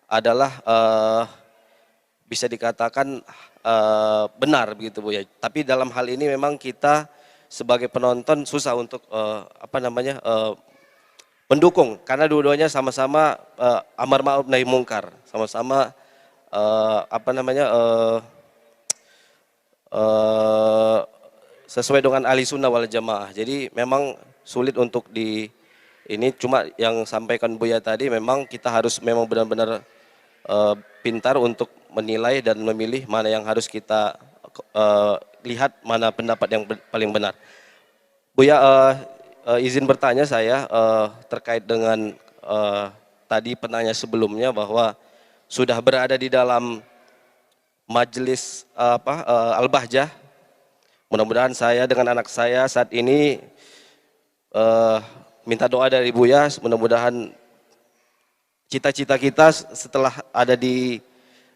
adalah bisa dikatakan benar begitu, Buya. Tapi dalam hal ini memang kita sebagai penonton susah untuk mendukung, karena dua-duanya sama-sama amar ma'ruf nahi mungkar, sama-sama sesuai dengan ahli sunnah wal jamaah. Jadi memang sulit untuk ini cuma yang sampaikan Buya tadi, memang kita harus memang benar-benar pintar untuk menilai dan memilih mana yang harus kita lihat, mana pendapat yang paling benar. Buya, izin bertanya saya terkait dengan tadi penanya sebelumnya bahwa sudah berada di dalam majelis Al-Bahjah. Mudah-mudahan saya dengan anak saya saat ini minta doa dari Buya, mudah-mudahan cita-cita kita setelah ada di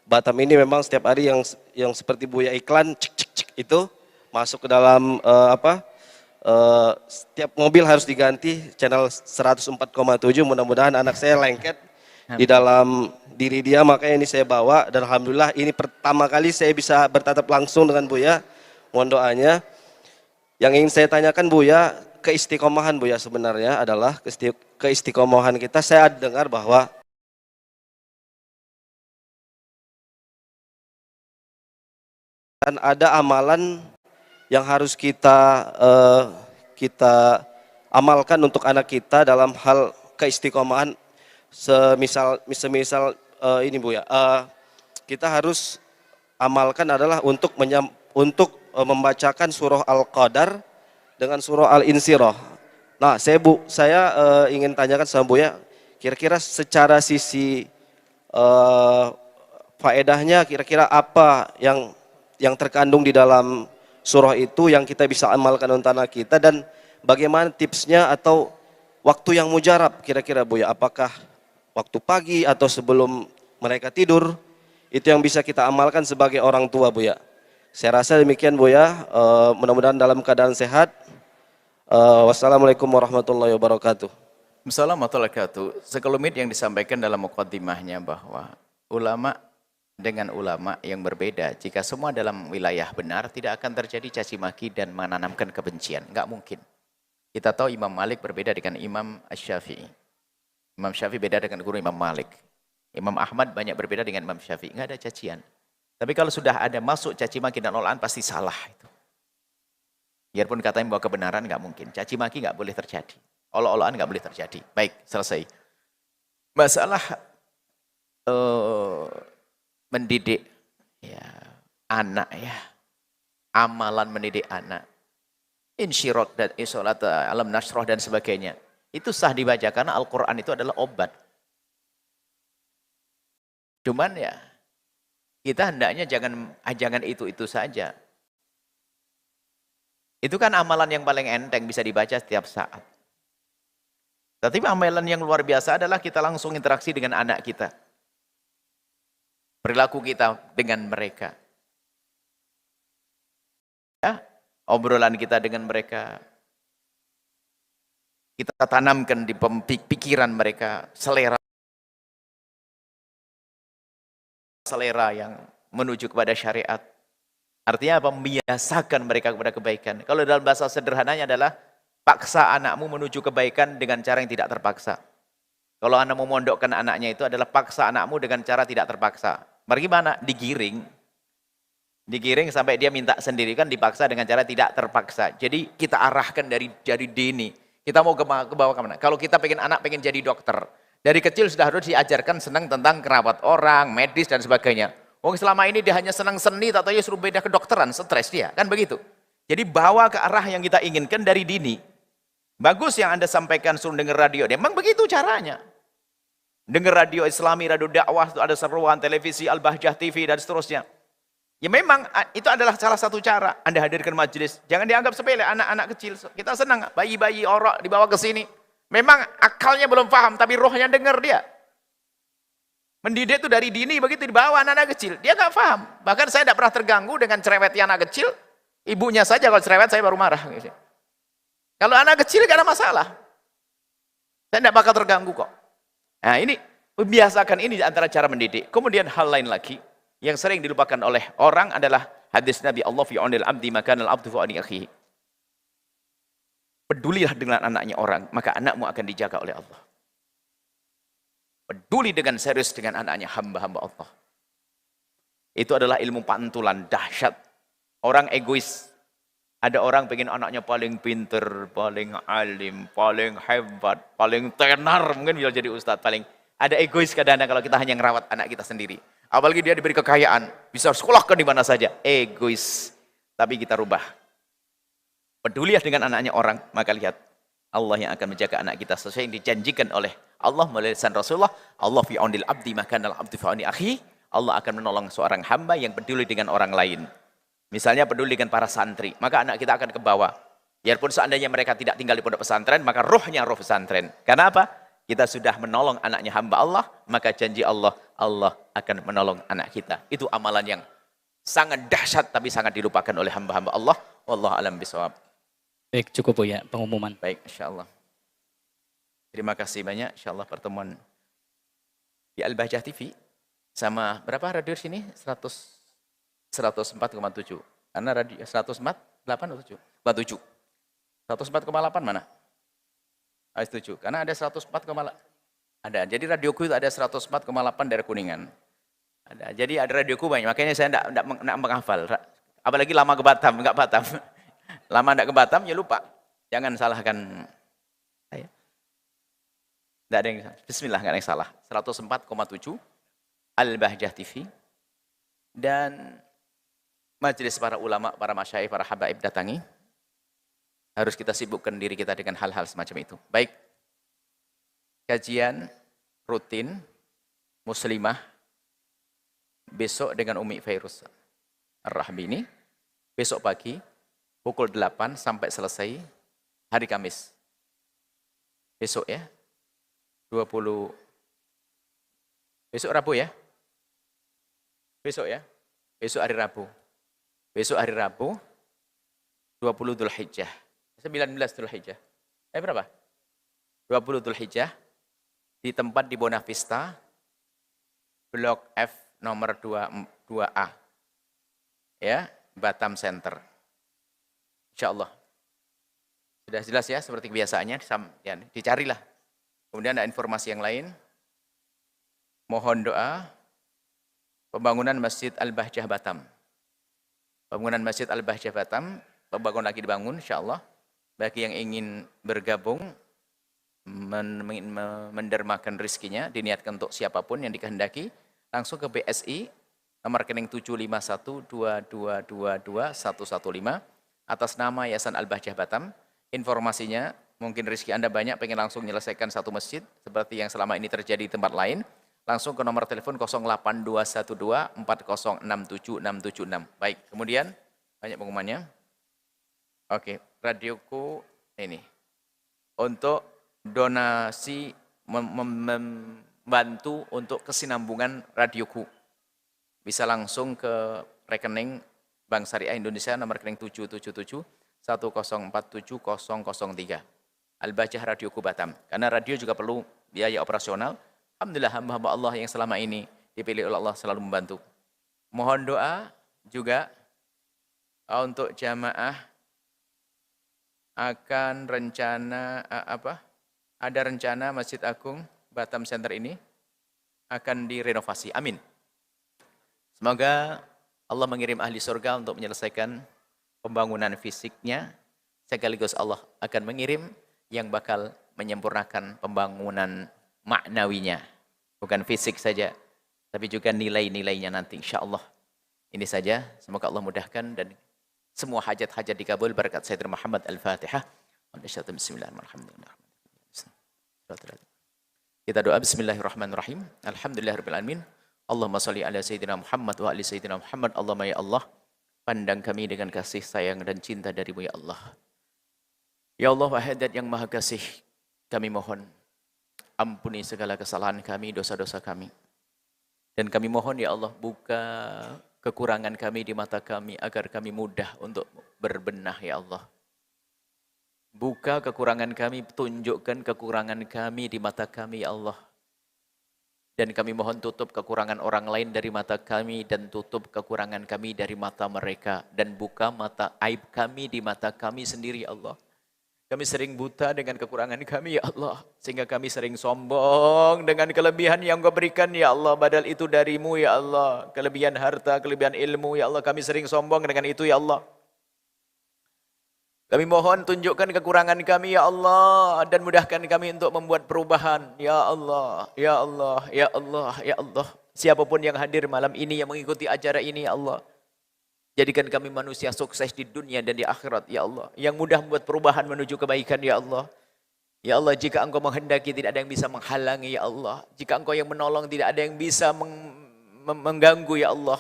Batam ini memang setiap hari yang seperti Buya iklan cik itu masuk ke dalam setiap mobil harus diganti channel 104,7. Mudah-mudahan anak saya lengket di dalam diri dia, makanya ini saya bawa, dan alhamdulillah ini pertama kali saya bisa bertatap langsung dengan Buya. Mohon doanya. Yang ingin saya tanyakan, Buya, keistiqomahan Buya sebenarnya adalah keistiqomahan kita. Saya dengar bahwa dan ada amalan yang harus kita amalkan untuk anak kita dalam hal keistiqomahan. Semisal ini, Buya, kita harus amalkan adalah untuk membacakan surah Al-Qadar dengan surah Al-Insyirah. Nah, saya ingin tanyakan sama Buya, kira-kira secara sisi faedahnya, kira-kira apa yang terkandung di dalam surah itu yang kita bisa amalkan untuk anak kita, dan bagaimana tipsnya atau waktu yang mujarab kira-kira, Buya, apakah waktu pagi atau sebelum mereka tidur, itu yang bisa kita amalkan sebagai orang tua, Buya. Saya rasa demikian, Buya. Mudah-mudahan dalam keadaan sehat. Wassalamualaikum warahmatullahi wabarakatuh. Assalamualaikum warahmatullahi wabarakatuh. Sekelumit yang disampaikan dalam muqaddimahnya bahwa ulama dengan ulama yang berbeda, jika semua dalam wilayah benar, tidak akan terjadi caci maki dan menanamkan kebencian. Enggak mungkin. Kita tahu Imam Malik berbeda dengan Imam Asy-Syafi'i. Imam Syafi'i beda dengan guru Imam Malik. Imam Ahmad banyak berbeda dengan Imam Syafi'i. Enggak ada cacian. Tapi kalau sudah ada masuk caci maki dan ololan, pasti salah itu. Biarpun katanya bahwa kebenaran nggak mungkin. Caci maki nggak boleh terjadi. Olo-oloan nggak boleh terjadi. Baik, selesai. Masalah mendidik ya, anak ya. Amalan mendidik anak. Insyirah dan isolat, alam nasroh dan sebagainya. Itu sah dibaca karena Al-Quran itu adalah obat. Cuman ya, kita hendaknya jangan itu saja. Itu kan amalan yang paling enteng, bisa dibaca setiap saat. Tapi amalan yang luar biasa adalah kita langsung interaksi dengan anak kita. Perilaku kita dengan mereka. Ya, obrolan kita dengan mereka. Kita tanamkan di pikiran mereka, selera selera yang menuju kepada syariat. Artinya apa? Membiasakan mereka kepada kebaikan. Kalau dalam bahasa sederhananya adalah paksa anakmu menuju kebaikan dengan cara yang tidak terpaksa. Kalau Anda mau mondokkan anaknya itu adalah paksa anakmu dengan cara tidak terpaksa. Bagaimana? Digiring. Digiring sampai dia minta sendiri, kan dipaksa dengan cara tidak terpaksa. Jadi kita arahkan dari dini. Kita mau ke bawah kemana? Kalau kita pengen anak pengen jadi dokter, dari kecil sudah harus diajarkan senang tentang kerawat orang, medis dan sebagainya. Wong selama ini dia hanya senang seni, tatanya suruh beda kedokteran, stres dia, kan begitu. Jadi bawa ke arah yang kita inginkan dari dini. Bagus yang Anda sampaikan suruh dengar radio, memang begitu caranya. Dengar radio Islami, radio dakwah, itu ada seruan televisi, Al-Bahjah TV dan seterusnya. Ya memang itu adalah salah satu cara. Anda hadirkan majelis, jangan dianggap sepele anak-anak kecil. Kita senang bayi-bayi orang dibawa ke sini. Memang akalnya belum paham, tapi rohnya dengar dia. Mendidik itu dari dini begitu dibawa anak-anak kecil. Dia nggak paham. Bahkan saya tidak pernah terganggu dengan cerewetnya anak kecil. Ibunya saja kalau cerewet saya baru marah. Kalau anak kecil nggak ada masalah. Saya tidak bakal terganggu kok. Nah ini, membiasakan ini antara cara mendidik. Kemudian hal lain lagi, yang sering dilupakan oleh orang adalah hadis Nabi Allah fi aunil abdi makanal abdu fi auni akhihi. Pedulilah dengan anaknya orang, maka anakmu akan dijaga oleh Allah. Peduli dengan serius dengan anaknya hamba-hamba Allah. Itu adalah ilmu pantulan, dahsyat. Orang egois. Ada orang pengen anaknya paling pinter, paling alim, paling hebat, paling tenar, mungkin bisa jadi ustadz paling. Ada egois kadang-kadang kalau kita hanya ngerawat anak kita sendiri. Apalagi dia diberi kekayaan, bisa sekolahkan di mana saja. Egois. Tapi kita rubah. Pedulilah dengan anaknya orang, maka lihat Allah yang akan menjaga anak kita sesuai yang dijanjikan oleh Allah melalui lisan Rasulullah. Allah fi aunil abdi makanal abdu fi auni akhi. Allah akan menolong seorang hamba yang peduli dengan orang lain. Misalnya peduli dengan para santri, maka anak kita akan ke bawah. Biarpun seandainya mereka tidak tinggal di pondok pesantren, maka rohnya roh pesantren. Karena apa? Kita sudah menolong anaknya hamba Allah, maka janji Allah, Allah akan menolong anak kita. Itu amalan yang sangat dahsyat, tapi sangat dilupakan oleh hamba-hamba Allah. Wallahu a'lam bishawab. Baik, cukup ya pengumuman. Baik, insyaallah. Terima kasih banyak, insyaallah pertemuan di Al-Bahjah TV. Sama berapa radio sini? 104,7. Karena radio 104,8 atau 7? 7. 104,8 mana? Ah, 7. Karena ada 104,8. Ada. Jadi radioku itu ada 104,8 dari Kuningan. Ada. Jadi ada radioku banyak. Makanya saya enggak menghafal. Apalagi lama ke Batam, enggak Batam. Lama enggak ke Batam ya lupa. Jangan salahkan saya. Enggak ada yang salah. Bismillah, enggak ada yang salah. 104,7 Al-Bahjah TV. Dan majelis para ulama, para masyayikh, para habaib datangi. Harus kita sibukkan diri kita dengan hal-hal semacam itu. Baik. Kajian rutin muslimah besok dengan Umi Fairuz Ar-Rahbini. Besok pagi pukul 8 sampai selesai hari Kamis. Besok ya. 20. Besok Rabu ya. Besok ya. Besok hari Rabu. Besok hari Rabu 20 Dzulhijjah. 19 Dzulhijjah. Berapa? 20 Dzulhijjah di tempat di Bonavista Blok F nomor 2A. Ya, Batam Center. Insyaallah. Sudah jelas ya seperti kebiasaannya, ya, dicarilah. Kemudian ada informasi yang lain. Mohon doa pembangunan Masjid Al-Bahjah Batam. Pembangunan Masjid Al-Bahjah Batam, pembangunan lagi dibangun insyaallah. Bagi yang ingin bergabung, mendermakan rezekinya, diniatkan untuk siapapun yang dikehendaki, langsung ke BSI, nomor rekening 75122222115, atas nama Yayasan Al-Bahjah Batam. Informasinya, mungkin rezeki Anda banyak, pengen langsung menyelesaikan satu masjid, seperti yang selama ini terjadi di tempat lain, langsung ke nomor telepon 0821240677676. Baik, kemudian banyak pengumumannya. Oke, radioku ini untuk donasi membantu untuk kesinambungan radioku. Bisa langsung ke rekening Bank Syariah Indonesia nomor rekening 77710470003. Al-Bahjah Radioku Batam. Karena radio juga perlu biaya operasional. Alhamdulillah hamba-hamba Allah yang selama ini dipilih oleh Allah selalu membantu. Mohon doa juga untuk jamaah akan ada rencana Masjid Agung Batam Center ini akan direnovasi. Amin. Semoga Allah mengirim ahli surga untuk menyelesaikan pembangunan fisiknya, sekaligus Allah akan mengirim yang bakal menyempurnakan pembangunan maknawinya. Bukan fisik saja, tapi juga nilai-nilainya nanti insya Allah. Ini saja, semoga Allah mudahkan dan semua hajat-hajat dikabul berkat Sayyidina Muhammad Al-Fatihah. Bismillahirrahmanirrahim. Kita doa bismillahirrahmanirrahim. Alhamdulillahirrahmanirrahim. Allahumma salli ala Sayyidina Muhammad wa ali Sayyidina Muhammad. Allahumma ya Allah, pandang kami dengan kasih sayang dan cinta dari-Mu ya Allah. Ya Allah, Wahidat yang Maha Kasih, kami mohon ampuni segala kesalahan kami, dosa-dosa kami. Dan kami mohon ya Allah, buka kekurangan kami di mata kami agar kami mudah untuk berbenah ya Allah. Buka kekurangan kami, tunjukkan kekurangan kami di mata kami ya Allah. Dan kami mohon tutup kekurangan orang lain dari mata kami dan tutup kekurangan kami dari mata mereka. Dan buka mata aib kami di mata kami sendiri ya Allah. Kami sering buta dengan kekurangan kami ya Allah. Sehingga kami sering sombong dengan kelebihan yang Kau berikan ya Allah. Padahal itu dari-Mu ya Allah. Kelebihan harta, kelebihan ilmu ya Allah. Kami sering sombong dengan itu ya Allah. Kami mohon tunjukkan kekurangan kami ya Allah. Dan mudahkan kami untuk membuat perubahan. Ya Allah, ya Allah, ya Allah, ya Allah. Siapapun yang hadir malam ini yang mengikuti acara ini ya Allah. Jadikan kami manusia sukses di dunia dan di akhirat, ya Allah. Yang mudah membuat perubahan menuju kebaikan, ya Allah. Ya Allah, jika Engkau menghendaki, tidak ada yang bisa menghalangi, ya Allah. Jika Engkau yang menolong, tidak ada yang bisa mengganggu, ya Allah.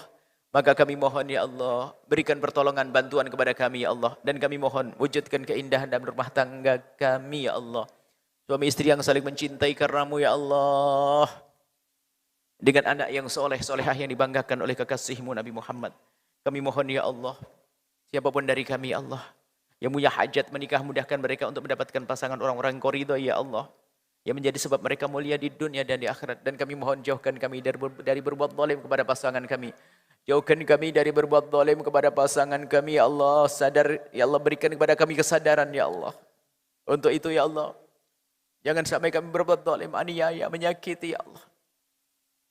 Maka kami mohon, ya Allah, berikan pertolongan, bantuan kepada kami, ya Allah. Dan kami mohon, wujudkan keindahan dalam rumah tangga kami, ya Allah. Suami istri yang saling mencintai karena-Mu, ya Allah. Dengan anak yang soleh, solehah yang dibanggakan oleh kekasih-Mu, Nabi Muhammad. Kami mohon ya Allah, siapapun dari kami ya Allah, yang punya hajat menikah, mudahkan mereka untuk mendapatkan pasangan orang-orang yang Kau ridhoi ya Allah, yang menjadi sebab mereka mulia di dunia dan di akhirat. Dan kami mohon jauhkan kami dari berbuat zalim kepada pasangan kami. Jauhkan kami dari berbuat zalim kepada pasangan kami ya Allah. Sadar ya Allah, berikan kepada kami kesadaran ya Allah. Untuk itu ya Allah, jangan sampai kami berbuat zalim, aniaya, menyakiti ya Allah.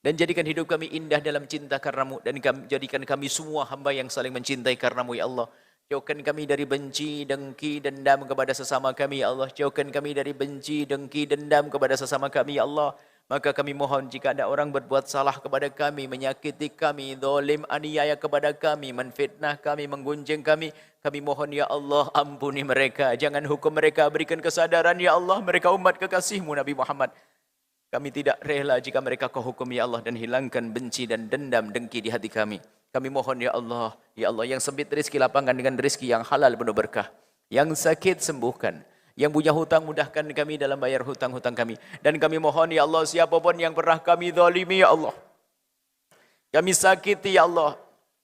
Dan jadikan hidup kami indah dalam cinta karena-Mu. Dan jadikan kami semua hamba yang saling mencintai karena-Mu ya Allah. Jauhkan kami dari benci, dengki, dendam kepada sesama kami ya Allah. Jauhkan kami dari benci, dengki, dendam kepada sesama kami ya Allah. Maka kami mohon jika ada orang berbuat salah kepada kami, menyakiti kami, zalim, aniaya kepada kami, menfitnah kami, menggunjing kami, kami mohon ya Allah, ampuni mereka. Jangan hukum mereka, berikan kesadaran ya Allah. Mereka umat kekasih-Mu Nabi Muhammad. Kami tidak rela jika mereka Kau hukum ya Allah, dan hilangkan benci dan dendam dengki di hati kami. Kami mohon ya Allah, yang sempit rezeki lapangkan dengan rezeki yang halal penuh berkah. Yang sakit sembuhkan. Yang punya hutang mudahkan kami dalam bayar hutang-hutang kami. Dan kami mohon ya Allah, siapapun yang pernah kami zalimi ya Allah, kami sakiti ya Allah,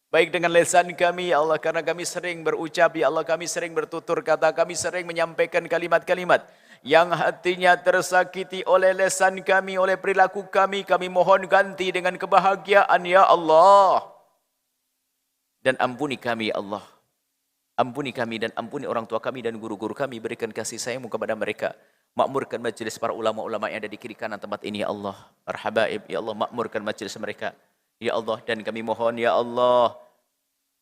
baik dengan lisan kami ya Allah, karena kami sering berucap ya Allah, kami sering bertutur kata, kami sering menyampaikan kalimat-kalimat yang hatinya tersakiti oleh lisan kami, oleh perilaku kami. Kami mohon ganti dengan kebahagiaan ya Allah. Dan ampuni kami ya Allah. Ampuni kami dan ampuni orang tua kami dan guru-guru kami. Berikan kasih sayang-Mu kepada mereka. Makmurkan majelis para ulama-ulama yang ada di kiri kanan tempat ini ya Allah. Arhabaib ya Allah, makmurkan majelis mereka ya Allah. Dan kami mohon ya Allah,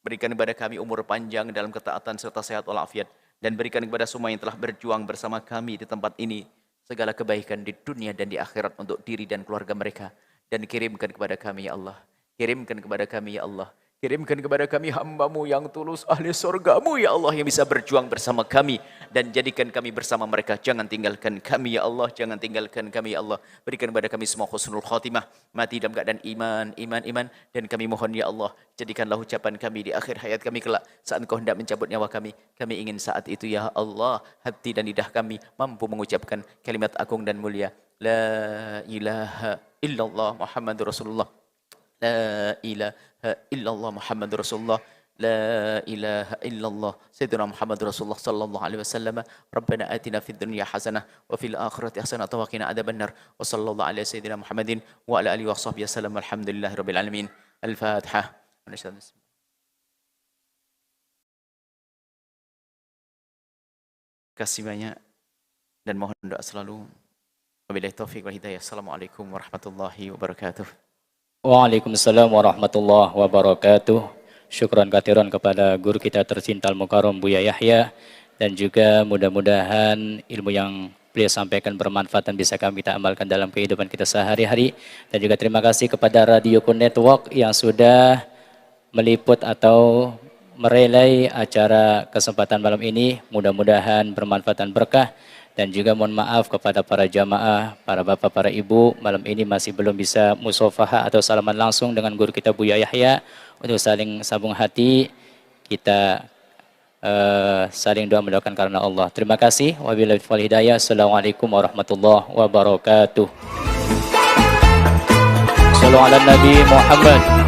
berikan kepada kami umur panjang dalam ketaatan serta sehat walafiat. Dan berikan kepada semua yang telah berjuang bersama kami di tempat ini segala kebaikan di dunia dan di akhirat untuk diri dan keluarga mereka. Dan kirimkan kepada kami ya Allah. Kirimkan kepada kami ya Allah. Kirimkan kepada kami hamba-Mu yang tulus, ahli surga-Mu ya Allah, yang bisa berjuang bersama kami. Dan jadikan kami bersama mereka. Jangan tinggalkan kami ya Allah. Jangan tinggalkan kami ya Allah. Berikan kepada kami semua husnul khatimah. Mati dalam keadaan iman. Dan kami mohon ya Allah, jadikanlah ucapan kami di akhir hayat kami kelak. Saat Engkau hendak mencabut nyawa kami. Kami ingin saat itu ya Allah, hati dan lidah kami mampu mengucapkan kalimat agung dan mulia. La ilaha illallah Muhammadur Rasulullah. La ilaha illallah Muhammadur Rasulullah. لا إله إلا الله سيدنا محمد رسول الله صلى الله عليه وسلم ربنا آتنا في الدنيا حسنة وفي الآخرة حسنة وقنا عذاب النار وصلى الله على سيدنا محمد وعلى آله وصحبه وسلم والحمد لله رب العالمين الفاتحة. Kasih banyak dan mohon doa selalu. Wabillahi taufiq wal hidayah. Assalamualaikum warahmatullahi wabarakatuh. Waalaikumsalam warahmatullahi wabarakatuh. Syukran katiran kepada guru kita tercinta Al-Mukarram Buya Yahya, dan juga mudah-mudahan ilmu yang beliau sampaikan bermanfaat dan bisa kita amalkan dalam kehidupan kita sehari-hari. Dan juga terima kasih kepada Radio Kun Network yang sudah meliput atau merelay acara kesempatan malam ini. Mudah-mudahan bermanfaat dan berkah. Dan juga mohon maaf kepada para jamaah, para bapak, para ibu, malam ini masih belum bisa musafahah atau salaman langsung dengan guru kita Buya Yahya. Untuk saling sambung hati, kita saling doa mendoakan karena Allah. Terima kasih. Wabillahi taufiq wal hidayah. Assalamualaikum warahmatullahi wabarakatuh. Sallallahu ala Nabi Muhammad.